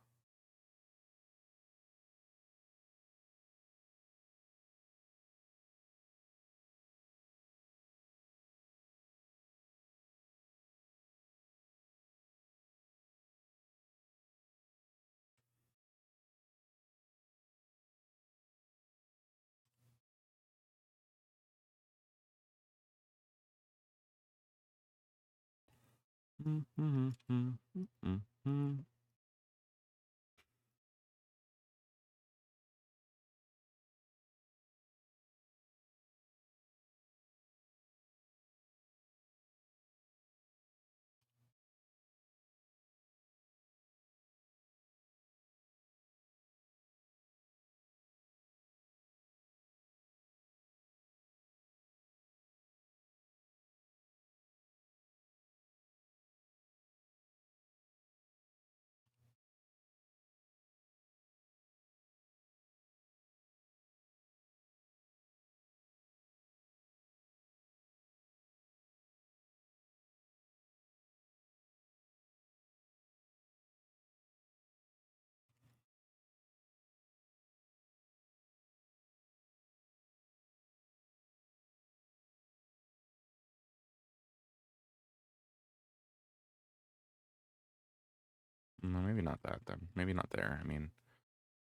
No, maybe not that then. Maybe not there. I mean,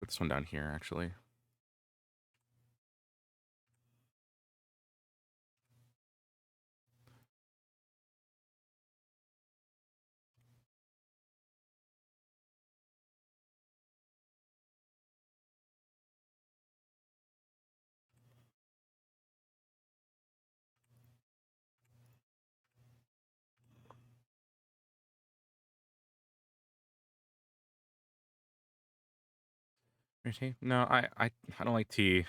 put this one down here, actually. Tea? No, I don't like tea.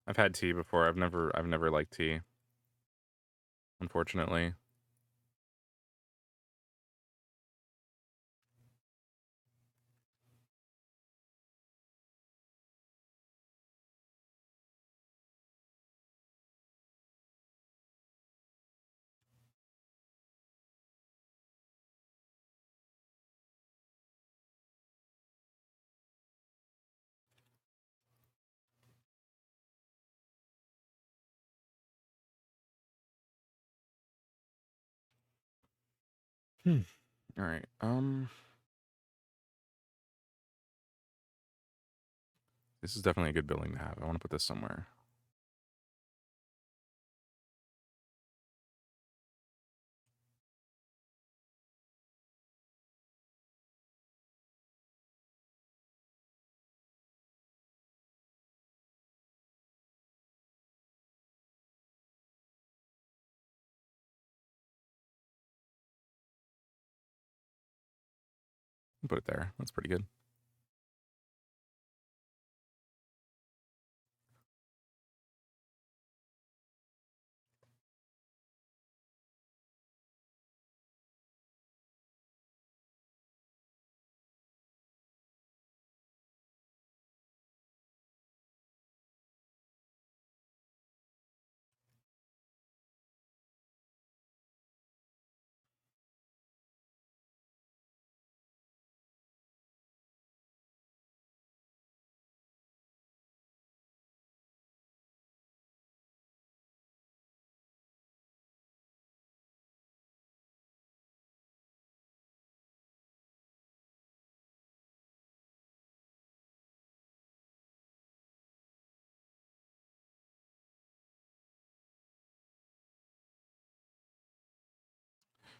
I've had tea before. I've never liked tea. Unfortunately. All right. This is definitely a good building to have. I want to put this somewhere. Put it there. That's pretty good.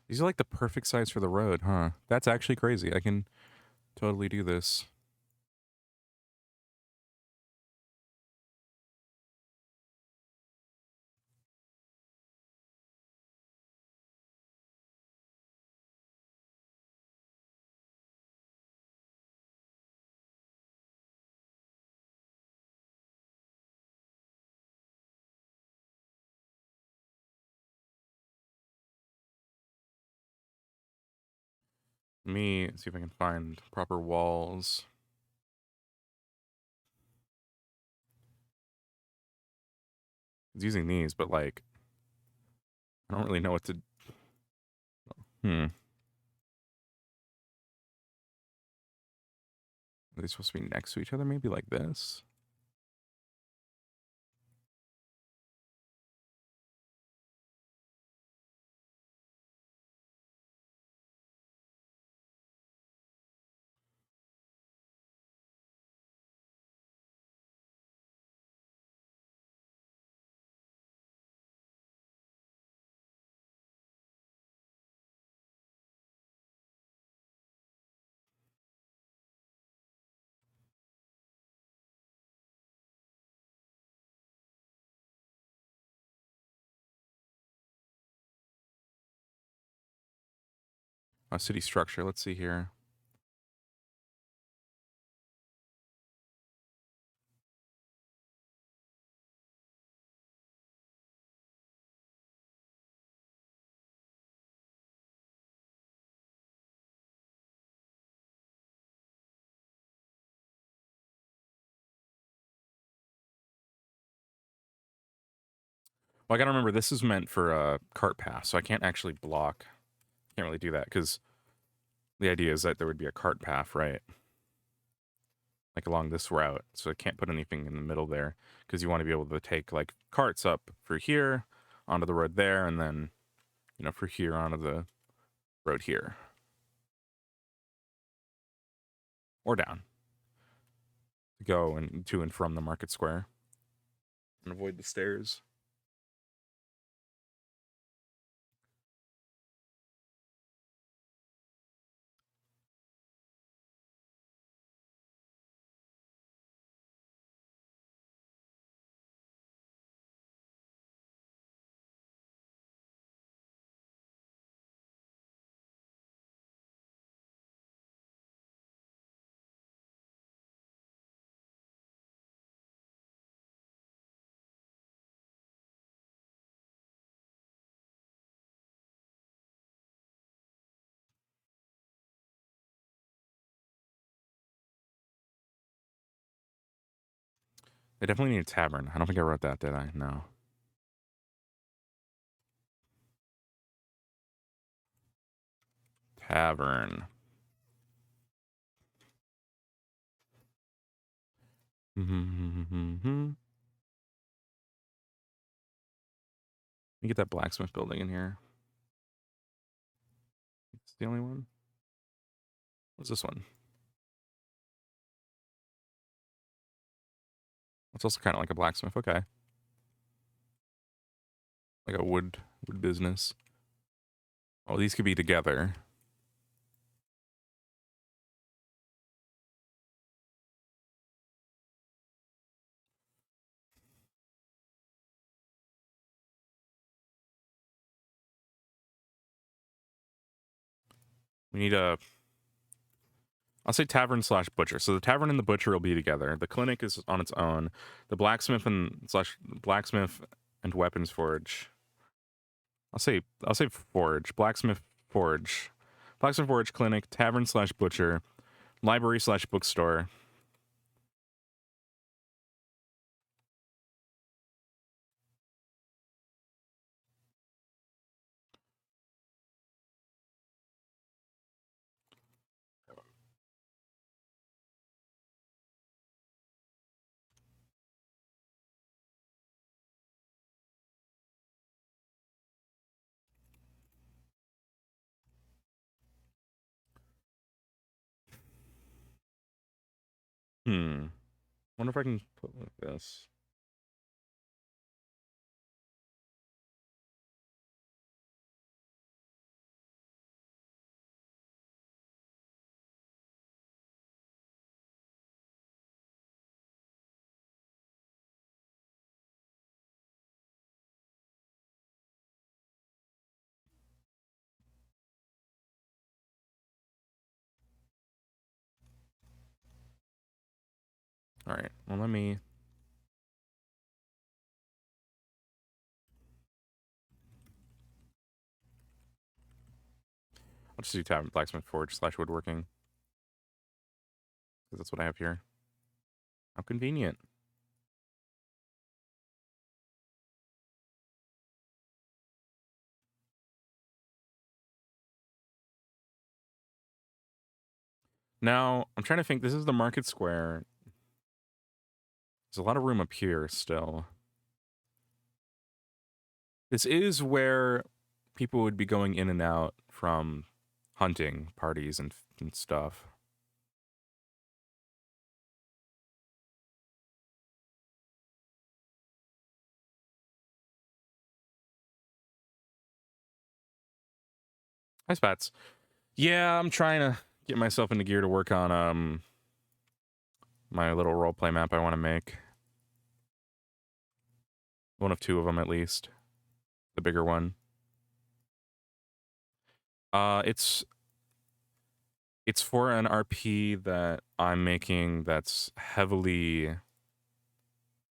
These are like the perfect size for the road, huh? That's actually crazy. I can totally do this. Let me see if I can find proper walls. I was using these, but like, I don't really know what to. Are they supposed to be next to each other? Maybe like this? A city structure. Let's see here. Well, I gotta remember this is meant for a cart path, so I can't actually block. Can't really do that because the idea is that there would be a cart path, right? Like along this route, so I can't put anything in the middle there because you want to be able to take like carts up for here onto the road there, and then for here onto the road here or down to go and to and from the market square and avoid the stairs. They definitely need a tavern. I don't think I wrote that, did I? No. Tavern. Let me get that blacksmith building in here. It's the only one. What's this one? It's also kind of like a blacksmith. Okay. Like a wood business. Oh, these could be together. We need a. I'll say tavern slash butcher. So the tavern and the butcher will be together. The clinic is on its own. The blacksmith and weapons forge. I'll say forge. Blacksmith forge. Blacksmith forge clinic. Tavern slash butcher. Library slash bookstore. Wonder if I can put like this. All right. Well, let me. I'll just do tab blacksmith forge / woodworking. Because that's what I have here. How convenient. Now, I'm trying to think. This is the market square. There's a lot of room up here still. This is where people would be going in and out from hunting parties and stuff. Hi, Spats. Yeah, I'm trying to get myself into gear to work on my little roleplay map I want to make. One of 2 of them at least. The bigger one. It's for an RP that I'm making that's heavily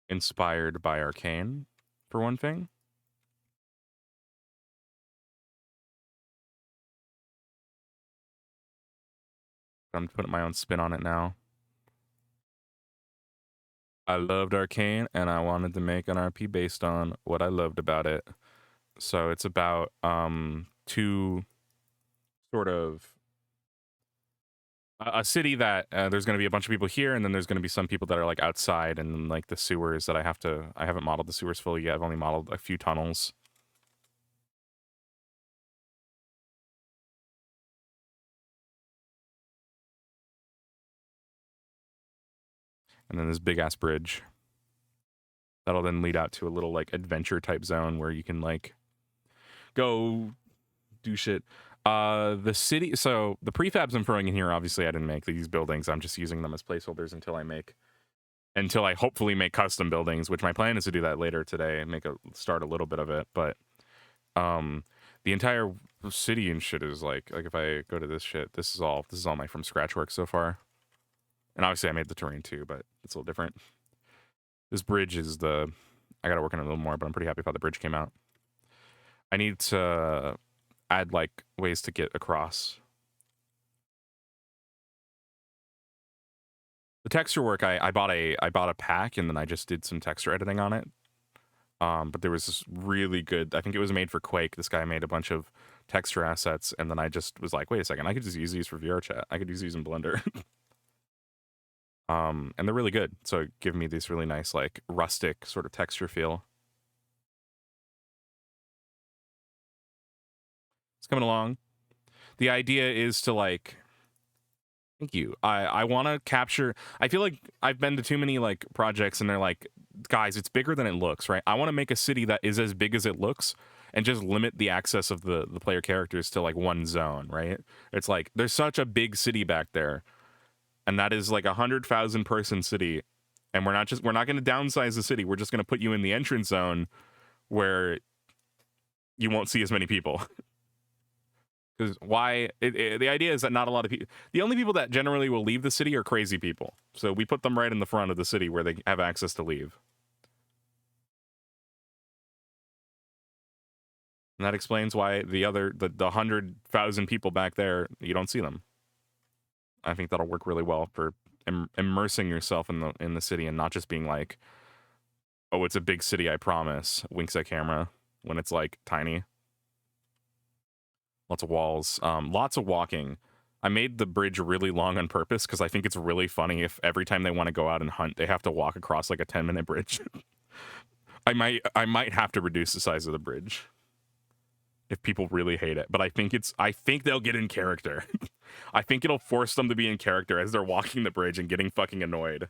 inspired by Arcane, for one thing. I'm putting my own spin on it now. I loved Arcane, and I wanted to make an RP based on what I loved about it. So it's about 2 sort of a city that there's going to be a bunch of people here, and then there's going to be some people that are like outside, and then like the sewers that I haven't modeled the sewers fully yet. I've only modeled a few tunnels. And then this big ass bridge that'll then lead out to a little like adventure type zone where you can like go do shit. The city, so the prefabs I'm throwing in here, obviously I didn't make these buildings. I'm just using them as placeholders until I hopefully make custom buildings, which my plan is to do that later today and start a little bit of it. But the entire city and shit is like if I go to this shit, this is all my from scratch work so far. And obviously I made the terrain too, but it's a little different. This bridge is I gotta work on it a little more, but I'm pretty happy with how the bridge came out. I need to add like ways to get across. The texture work, I bought a pack, and then I just did some texture editing on it. But there was this really good, I think it was made for Quake. This guy made a bunch of texture assets, and then I just was like, wait a second, I could just use these for VR chat. I could use these in Blender. And they're really good. So give me this really nice, like rustic sort of texture feel. It's coming along. The idea is to like, thank you. I want to capture, I feel like I've been to too many like projects and they're like, guys, it's bigger than it looks, right? I want to make a city that is as big as it looks and just limit the access of the player characters to like one zone, right? It's like, there's such a big city back there, and that is like 100,000 person city. And we're not going to downsize the city. We're just going to put you in the entrance zone where you won't see as many people. Because the idea is that not a lot of people, the only people that generally will leave the city are crazy people. So we put them right in the front of the city where they have access to leave. And that explains why the 100,000 people back there, you don't see them. I think that'll work really well for immersing yourself in the city and not just being like, oh, it's a big city, I promise. Winks at camera when it's like tiny. Lots of walls, lots of walking. I made the bridge really long on purpose because I think it's really funny if every time they want to go out and hunt, they have to walk across like a 10-minute bridge. I might have to reduce the size of the bridge if people really hate it. But I think they'll get in character. I think it'll force them to be in character as they're walking the bridge and getting fucking annoyed.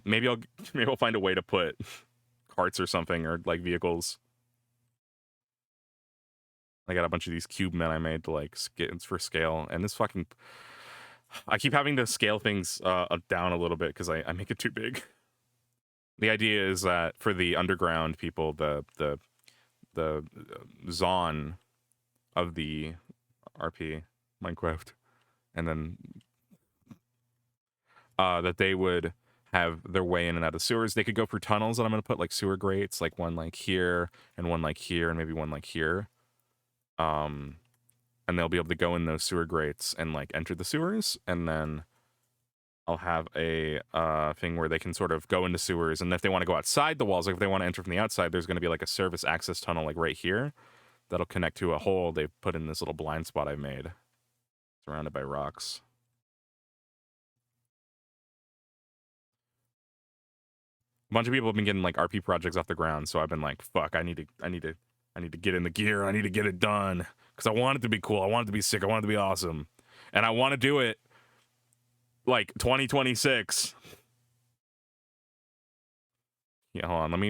Maybe I'll find a way to put carts or something, or like vehicles. I got a bunch of these cube men I made to like it's for scale, and this fucking, I keep having to scale things down a little bit because I make it too big. The idea is that for the underground people, the Zon of the RP Minecraft, and then that they would have their way in and out of sewers. They could go through tunnels, and I'm going to put like sewer grates, like one like here and one like here and maybe one like here. and they'll be able to go in those sewer grates and like enter the sewers, and then I'll have a thing where they can sort of go into sewers, and if they want to go outside the walls, like if they want to enter from the outside, there's going to be like a service access tunnel like right here that'll connect to a hole they've put in this little blind spot I made, surrounded by rocks. A bunch of people have been getting like RP projects off the ground, so I've been like, fuck, I need to get in the gear. I need to get it done because I want it to be cool. I want it to be sick. I want it to be awesome, and I want to do it like 2026. Yeah, hold on. Let me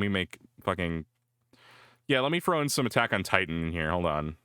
make fucking. Yeah, let me throw in some Attack on Titan in here. Hold on.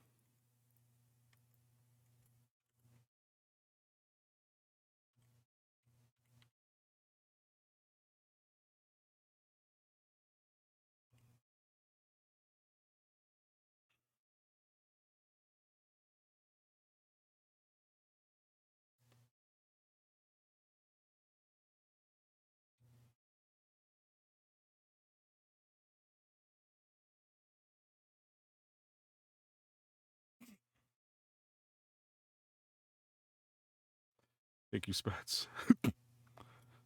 Thank you, Spats.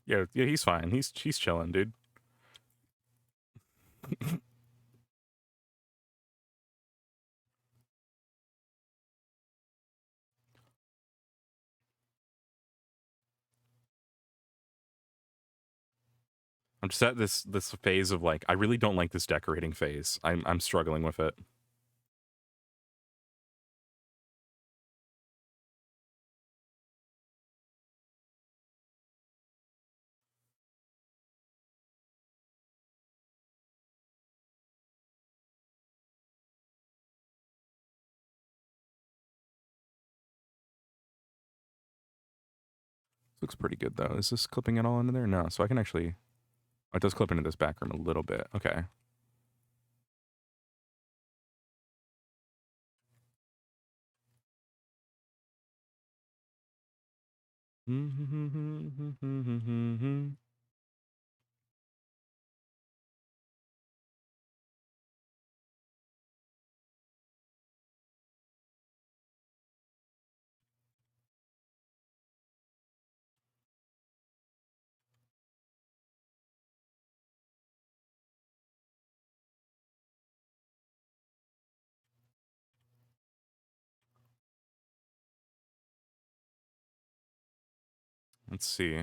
yeah, he's fine. He's chilling, dude. I'm just at this phase of like, I really don't like this decorating phase. I'm struggling with it. Looks pretty good though. Is this clipping it all into there? No, so I can actually. Oh, it does clip into this back room a little bit. Okay. Let's see.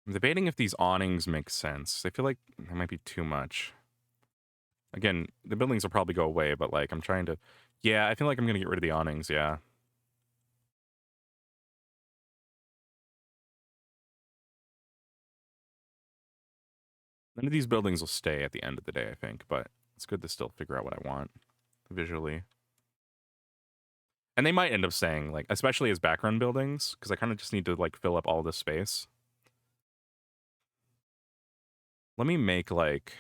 I'm debating if these awnings make sense. I feel like they might be too much. Again, the buildings will probably go away, but like I'm trying to. Yeah, I feel like I'm gonna get rid of the awnings. Yeah. None of these buildings will stay at the end of the day, I think, but it's good to still figure out what I want visually. And they might end up staying, like, especially as background buildings, because I kind of just need to, like, fill up all this space. Let me make, like...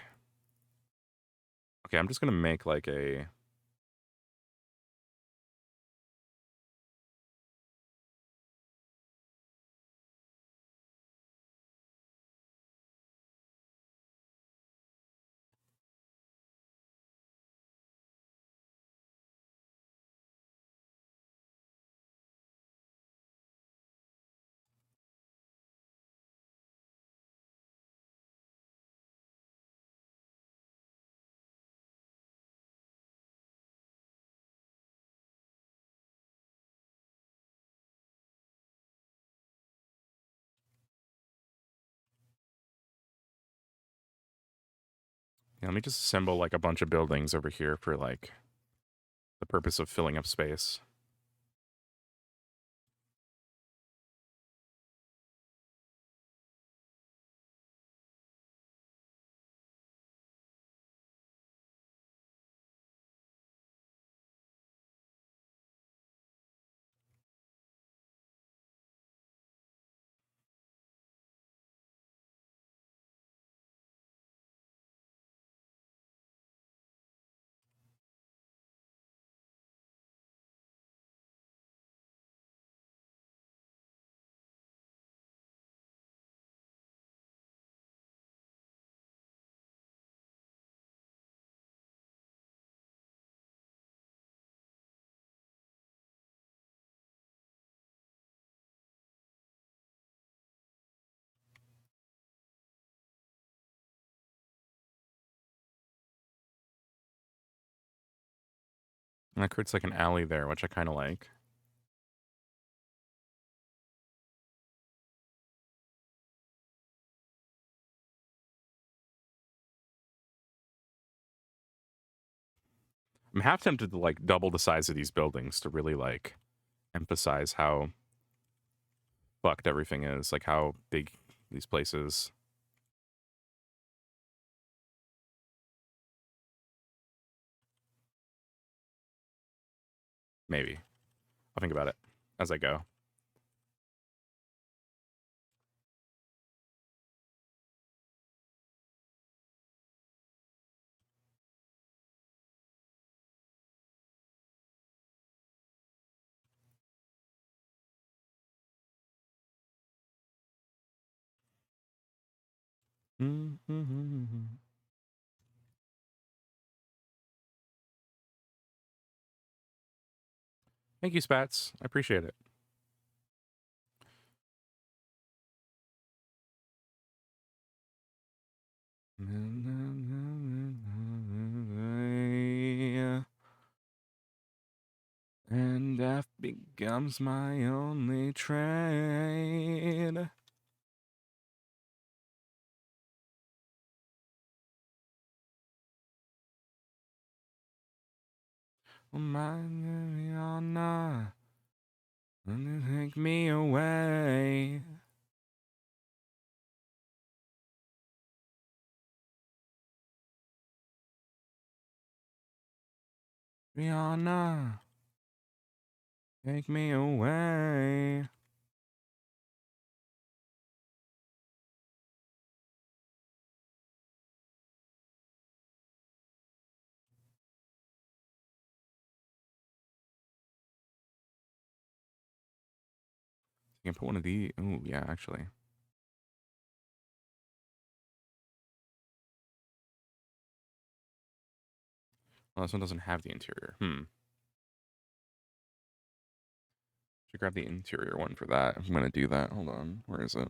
Okay, I'm just going to make, like, a... Yeah, let me just assemble, like, a bunch of buildings over here for, like, the purpose of filling up space. And that creates like an alley there, which I kind of like. I'm half tempted to like double the size of these buildings to really like emphasize how fucked everything is, like how big these places. Maybe. I'll think about it as I go. Mm-hmm. Thank you, Spats. I appreciate it. And death becomes my only trade. Oh my Rihanna, take me away. Rihanna, take me away. You can put one of these. Oh, yeah, actually. Well, this one doesn't have the interior. Should grab the interior one for that. I'm gonna do that. Hold on. Where is it?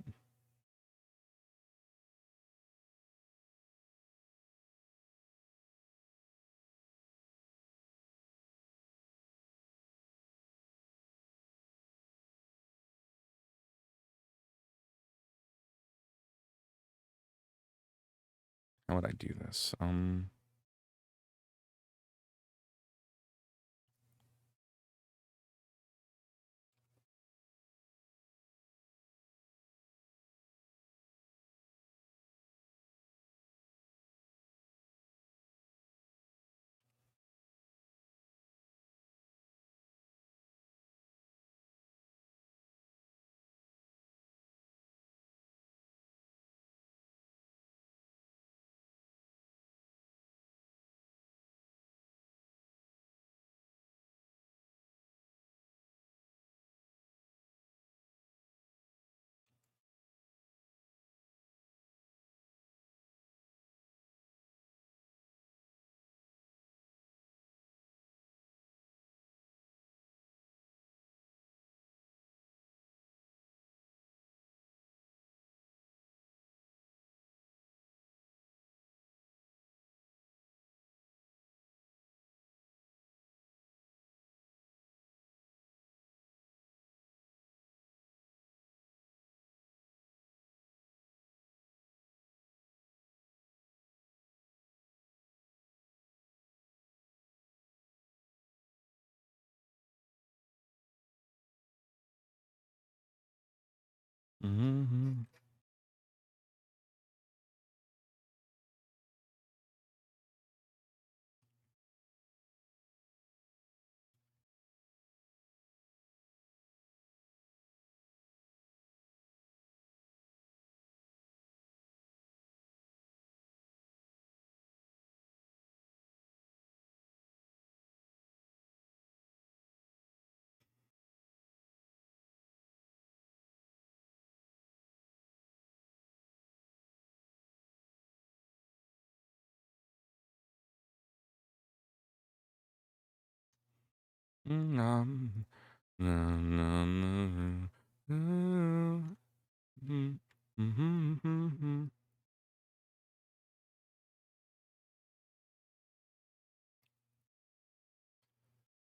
How would I do this? Mm-hmm.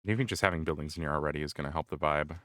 Even just having buildings in here already is going to help the vibe.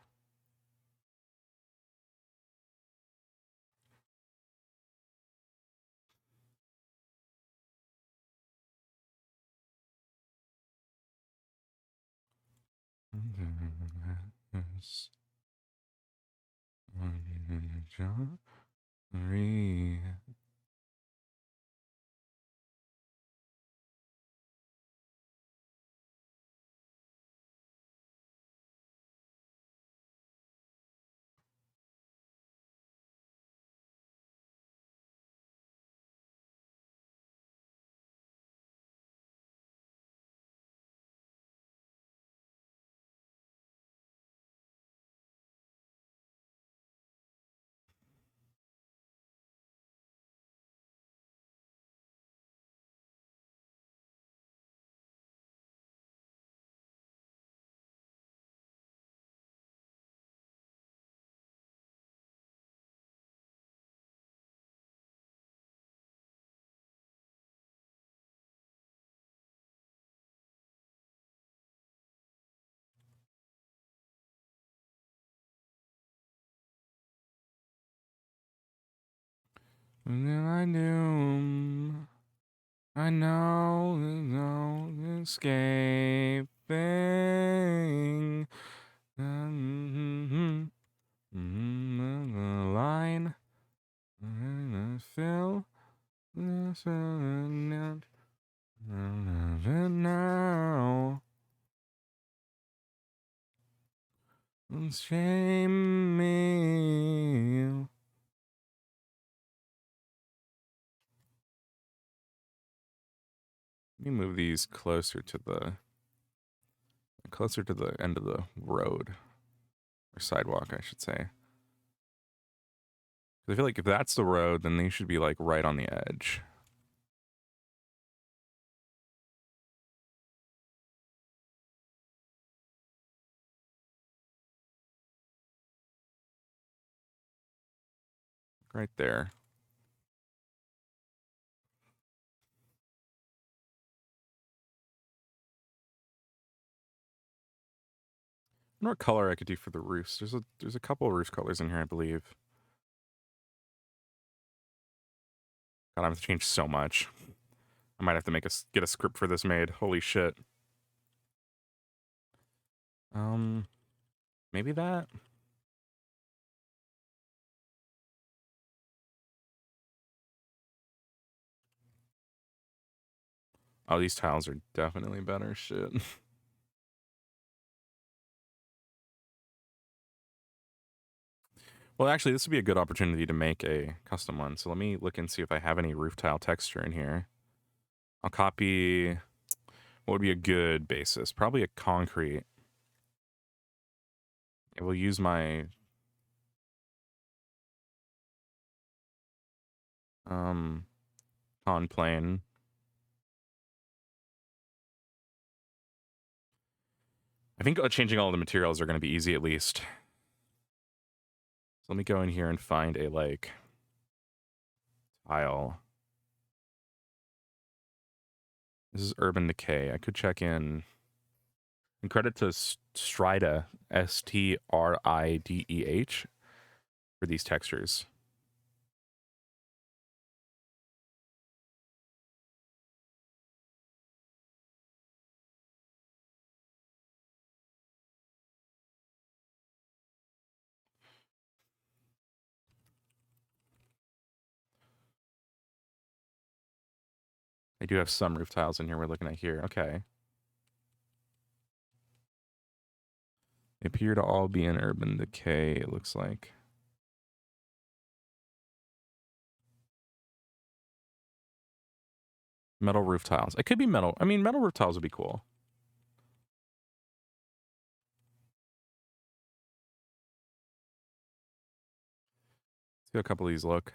And then I know there's no escaping. The line, fill this out now. Shame me. Let me move these closer to the end of the road or sidewalk, I should say. I feel like if that's the road, then they should be like right on the edge. Right there. I wonder what color I could do for the roofs. There's a couple of roof colors in here, I believe. God, I have to change so much. I might have to get a script for this made. Holy shit. Maybe that. Oh, these tiles are definitely better. Shit. Well, actually, this would be a good opportunity to make a custom one. So let me look and see if I have any roof tile texture in here. I'll copy what would be a good basis. Probably a concrete. I will use my con plane. I think changing all the materials are going to be easy at least. So let me go in here and find a like tile. This is Urban Decay. I could check in. And credit to Strideh, Strideh, for these textures. I do have some roof tiles in here we're looking at here. Okay. They appear to all be in Urban Decay, it looks like. Metal roof tiles. It could be metal. I mean, metal roof tiles would be cool. See how a couple of these look.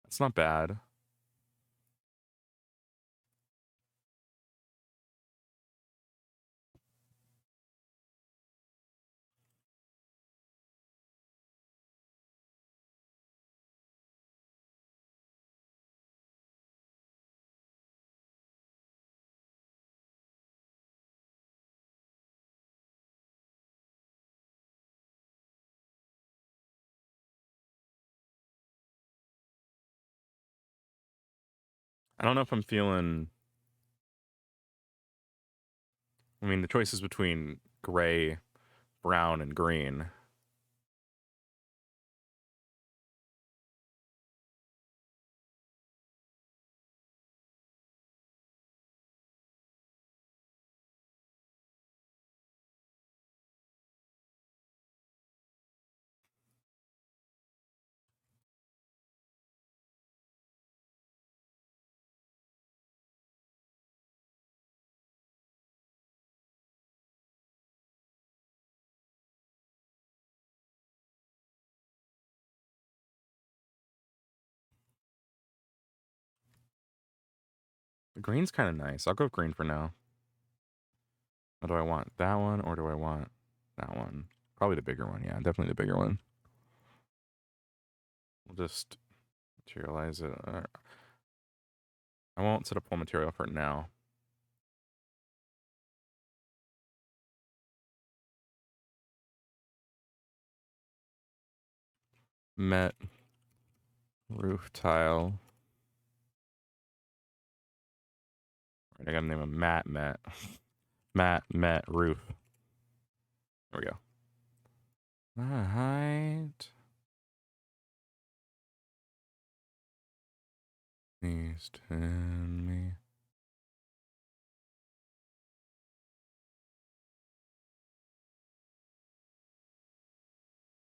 That's not bad. I don't know if I'm feeling. I mean, the choice is between gray, brown, and green. The green's kind of nice. I'll go with green for now. Or do I want that one or do I want that one? Probably the bigger one. Yeah, definitely the bigger one. We'll just materialize it. I won't set up full material for now. Met roof tile. Right, I gotta name him Matt. Matt roof. There we go. Height. Please tell me.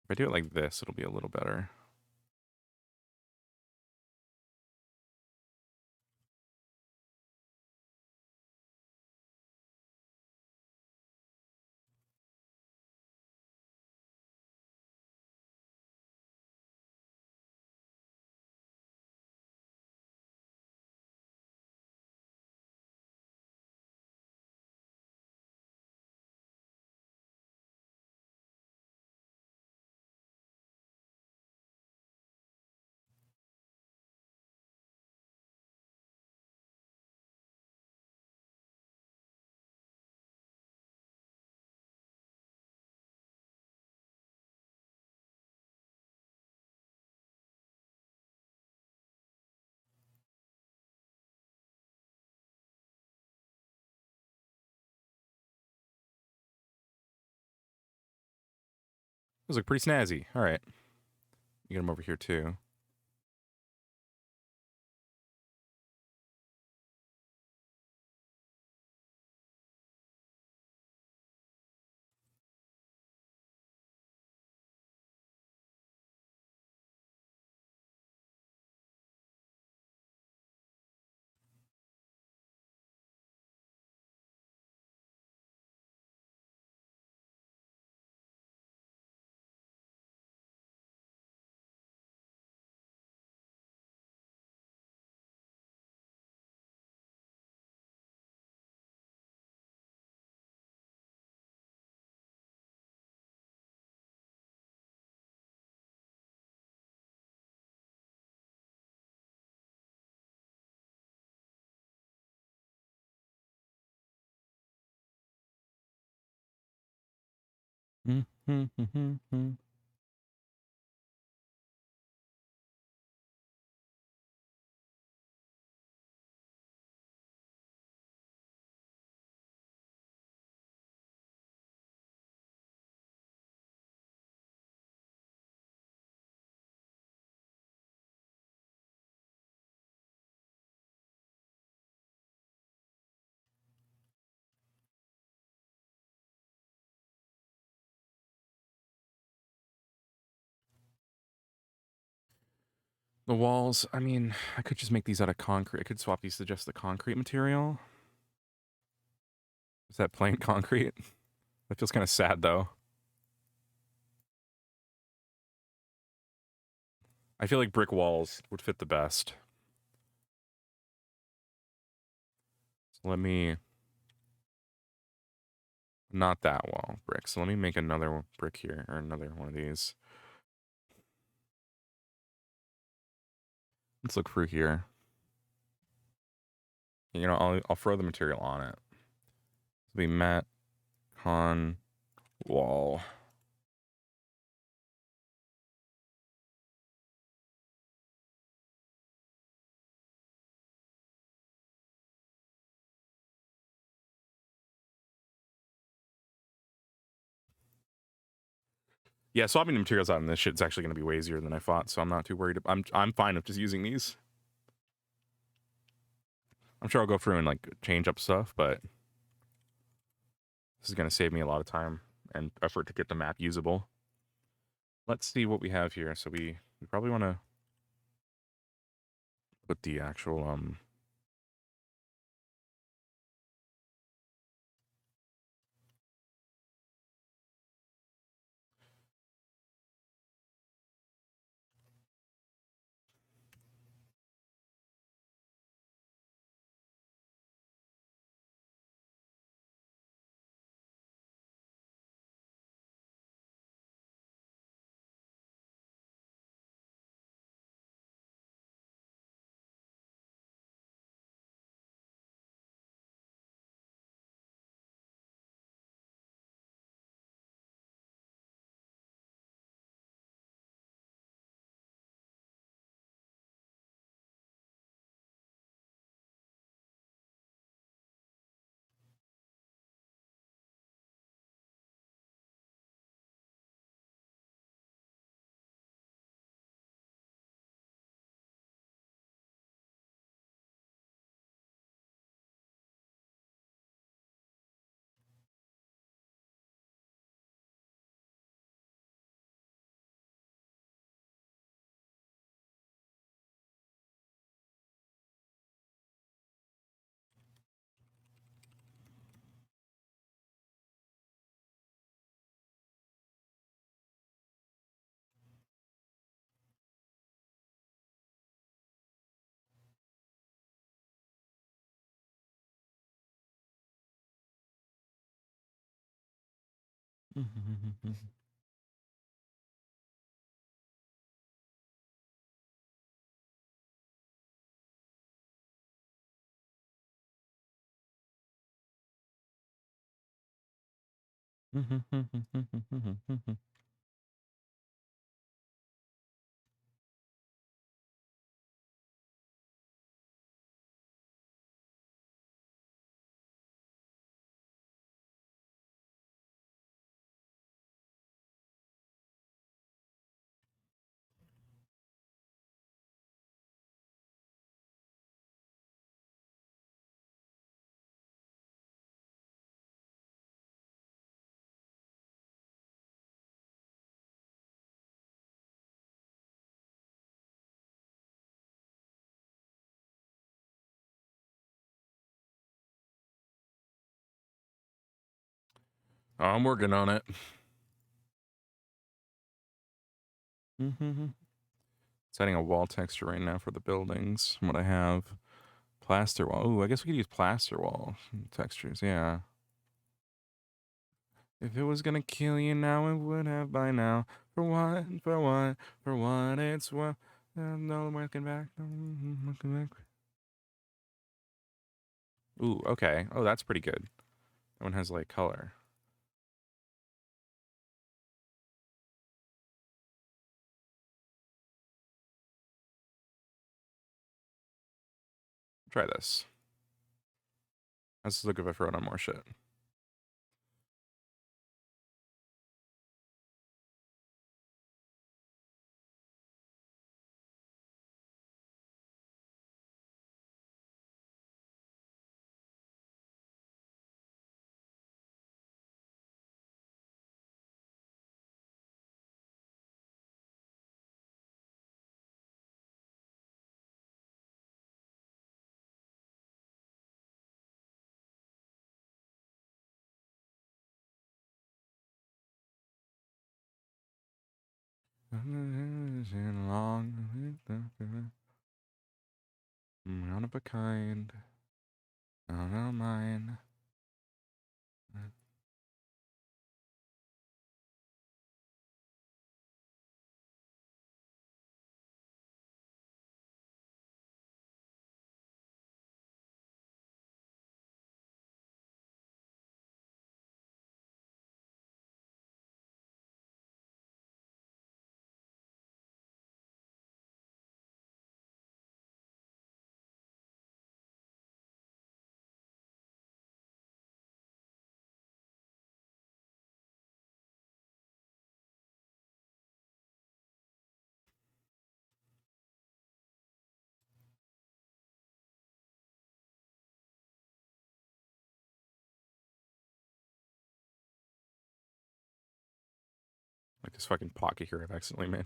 If I do it like this, it'll be a little better. Those look pretty snazzy. All right. You get them over here too. The walls, I mean, I could just make these out of concrete. I could swap these to just the concrete material. Is that plain concrete? That feels kind of sad though. I feel like brick walls would fit the best. So let me, not that wall brick. So let me make another brick here, or another one of these. Let's look through here. You know, I'll throw the material on it. It'll be matte con wall. Yeah, swapping the materials out in this shit's actually going to be way easier than I thought, so I'm not too worried. I'm fine with just using these. I'm sure I'll go through and like change up stuff, but this is going to save me a lot of time and effort to get the map usable. Let's see what we have here. So we probably want to put the actual I'm working on it. Setting a wall texture right now for the buildings. What I have. Plaster wall. Ooh, I guess we could use plaster wall textures. Yeah. If it was gonna kill you now, it would have by now. For what? For what? For what? It's what? No looking back. No looking back. Ooh, okay. Oh, that's pretty good. That one has like color. Try this. Let's look if I throw it on more shit. One of a kind. Not mine. Like this fucking pocket here I've accidentally made.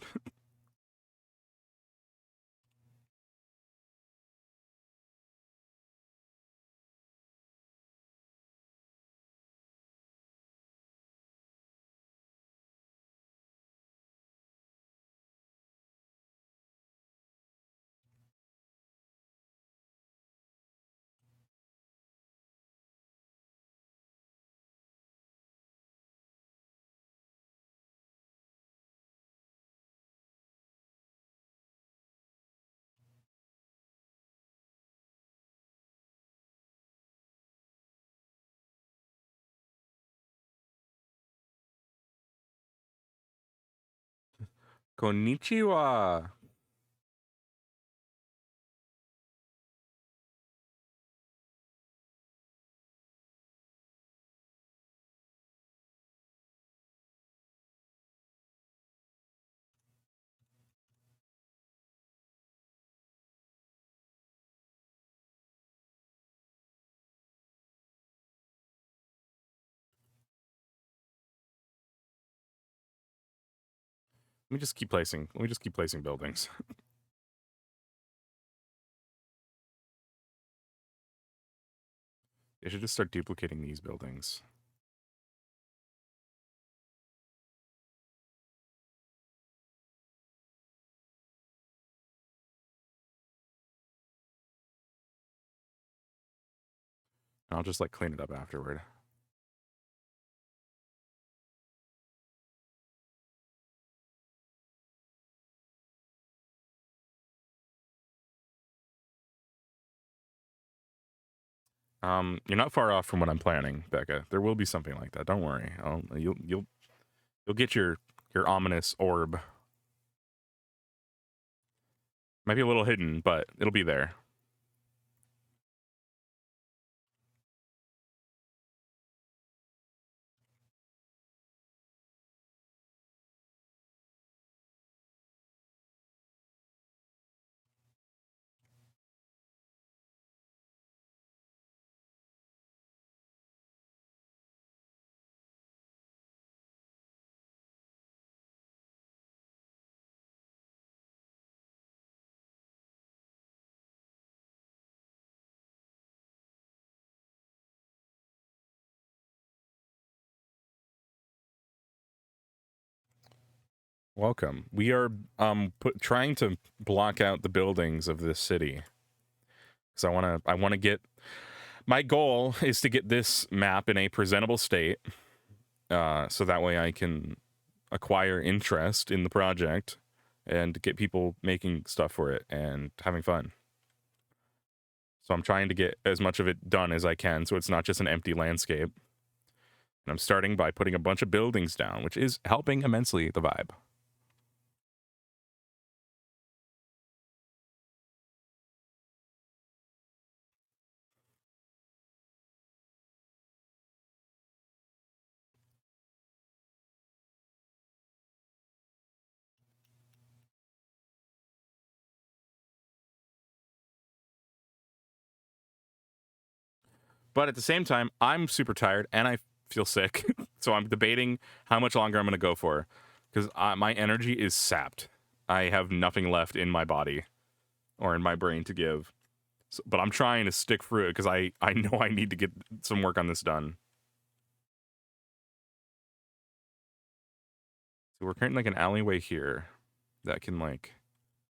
Konnichiwa. Let me just keep placing buildings. They should just start duplicating these buildings. And I'll just like clean it up afterward. You're not far off from what I'm planning, Becca. There will be something like that. Don't worry. You'll get your ominous orb. Might be a little hidden, but it'll be there. Welcome. We are trying to block out the buildings of this city. Because I wanna get, my goal is to get this map in a presentable state, so that way I can acquire interest in the project and get people making stuff for it and having fun. So I'm trying to get as much of it done as I can, so it's not just an empty landscape. And I'm starting by putting a bunch of buildings down, which is helping immensely the vibe. But at the same time, I'm super tired and I feel sick. So I'm debating how much longer I'm going to go for, because my energy is sapped. I have nothing left in my body or in my brain to give. So, but I'm trying to stick through it because I know I need to get some work on this done. So we're creating like an alleyway here that can like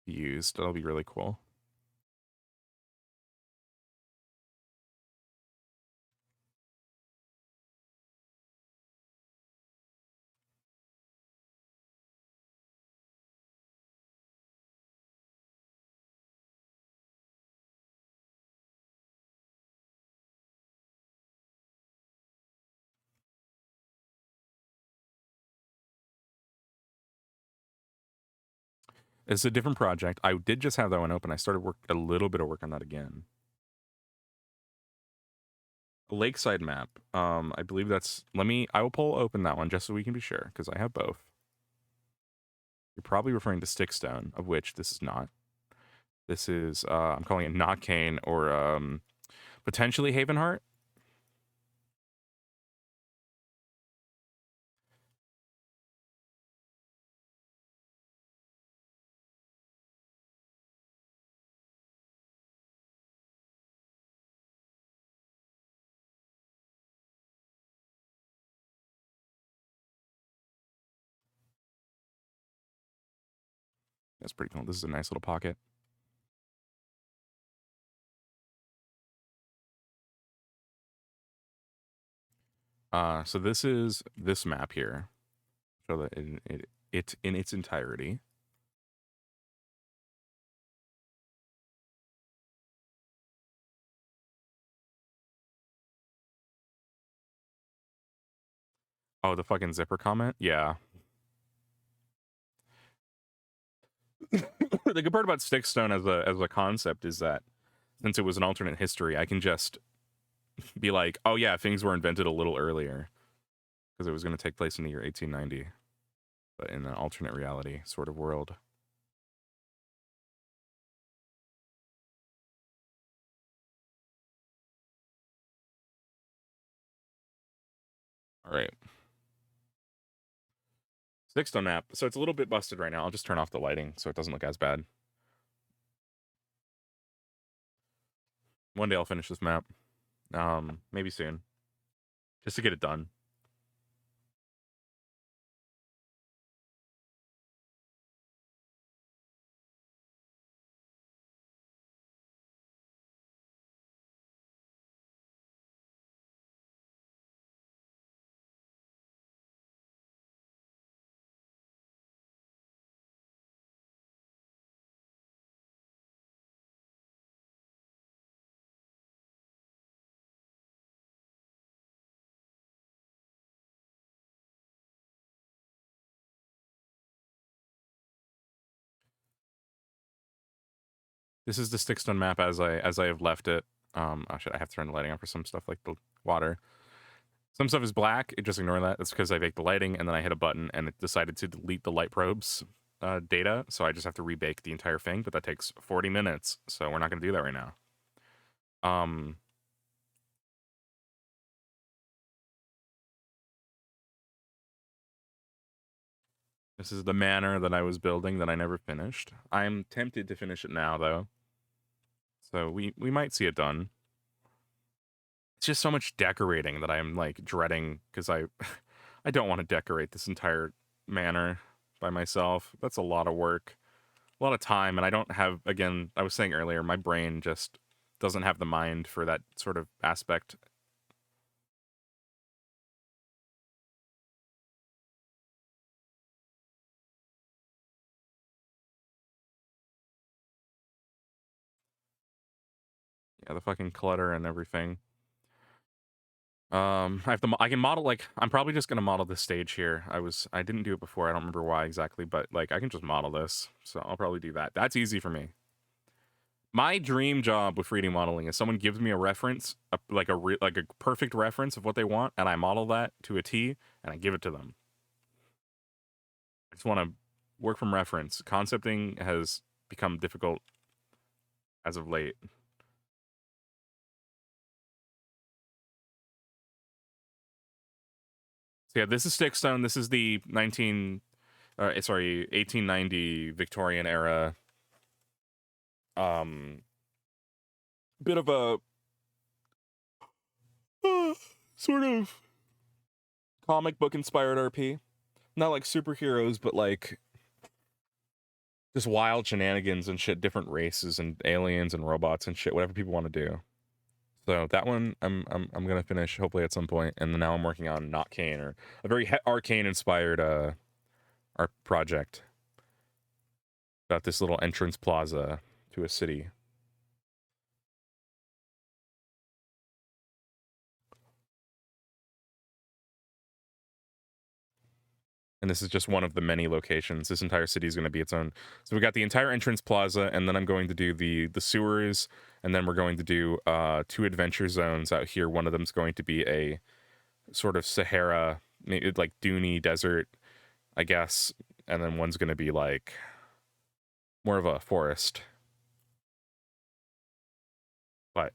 be used. That'll be really cool. It's a different project. I did just have that one open. I started a little bit of work on that again. Lakeside map. I believe that's. I will pull open that one just so we can be sure, because I have both. You're probably referring to Stickstone, of which this is not. This is. I'm calling it Knockcane or potentially Havenheart. That's pretty cool. This is a nice little pocket. So this is this map here. Show that it in its entirety. Oh, the fucking zipper comment? Yeah. The good part about Stickstone as a concept is that since it was an alternate history, I can just be like, oh yeah, things were invented a little earlier because it was going to take place in the year 1890, but in an alternate reality sort of world. All right. Stickstone map. So it's a little bit busted right now. I'll just turn off the lighting so it doesn't look as bad. One day I'll finish this map. Maybe soon. Just to get it done. This is the Stickstone map as I have left it. Oh shit, I have to turn the lighting on for some stuff like the water. Some stuff is black. Just ignore that. That's because I baked the lighting and then I hit a button and it decided to delete the light probes data. So I just have to rebake the entire thing, but that takes 40 minutes. So we're not going to do that right now. This is the manor that I was building that I never finished. I'm tempted to finish it now, though. So we might see it done. It's just so much decorating that I'm like dreading because I don't want to decorate this entire manor by myself. That's a lot of work, a lot of time, and I don't have, again, I was saying earlier, my brain just doesn't have the mind for that sort of aspect. Yeah, the fucking clutter and everything. I can model, like, I'm probably just gonna model this stage here. I didn't do it before. I don't remember why exactly, but like I can just model this. So I'll probably do that. That's easy for me. My dream job with 3D modeling is someone gives me a reference, like a perfect reference of what they want, and I model that to a T, and I give it to them. I just want to work from reference. Concepting has become difficult as of late. So yeah, this is Stickstone. This is the 1890 Victorian era. Bit of a sort of comic book inspired RP. Not like superheroes, but like just wild shenanigans and shit, different races and aliens and robots and shit, whatever people want to do. So that one I'm gonna finish hopefully at some point, and then now I'm working on Notkane, or a very arcane inspired art project about this little entrance plaza to a city. And this is just one of the many locations. This entire city is going to be its own. So we got the entire entrance plaza, and then I'm going to do the sewers, and then we're going to do 2 adventure zones out here. One of them is going to be a sort of Sahara, maybe like duny desert, I guess, and then one's going to be like more of a forest. But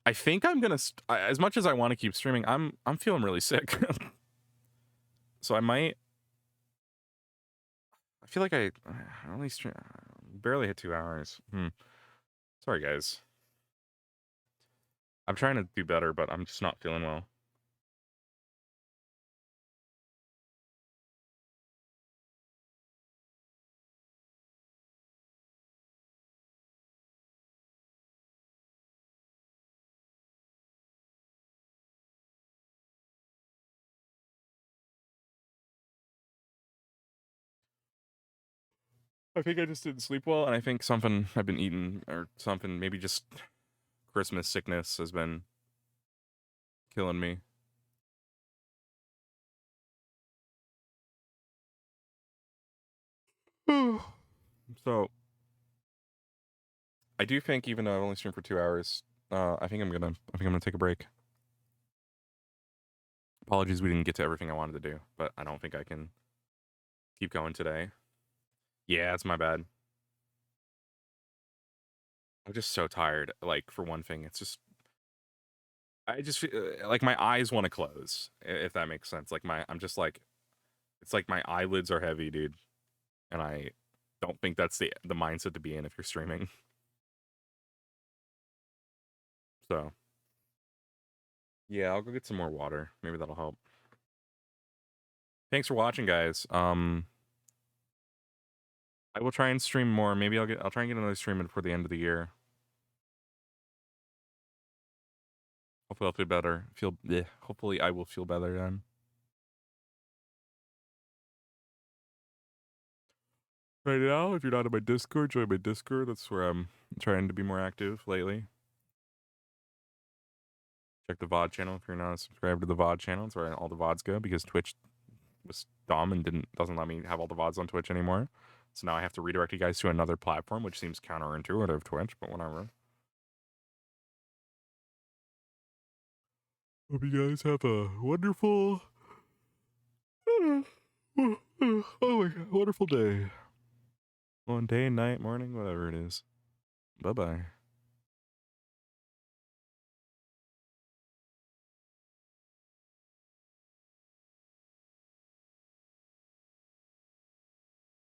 I think I'm gonna, as much as I want to keep streaming, I'm feeling really sick. So I might. I feel like I only barely hit 2 hours. Sorry, guys. I'm trying to do better, but I'm just not feeling well. I think I just didn't sleep well, and I think something I've been eating or something, maybe just Christmas sickness has been killing me. So I do think, even though I've only streamed for 2 hours, I think I'm gonna take a break. Apologies, we didn't get to everything I wanted to do, but I don't think I can keep going today. Yeah, it's my bad. I'm just so tired. Like, for one thing, it's just I just like my eyes want to close, if that makes sense. Like I'm just like, it's like my eyelids are heavy, dude, and I don't think that's the mindset to be in if you're streaming. So yeah, I'll go get some more water. Maybe that'll help. Thanks for watching, guys. I will try and stream more. Maybe I'll try and get another stream in before the end of the year. Hopefully I'll feel better. Hopefully I will feel better then. Right now, if you're not in my Discord, join my Discord. That's where I'm trying to be more active lately. Check the VOD channel if you're not subscribed to the VOD channel. It's where all the VODs go, because Twitch was dumb and doesn't let me have all the VODs on Twitch anymore. So now I have to redirect you guys to another platform, which seems counterintuitive, Twitch, but whatever. Hope you guys have a wonderful, oh my God, wonderful day. One day, night, morning, whatever it is. Bye-bye.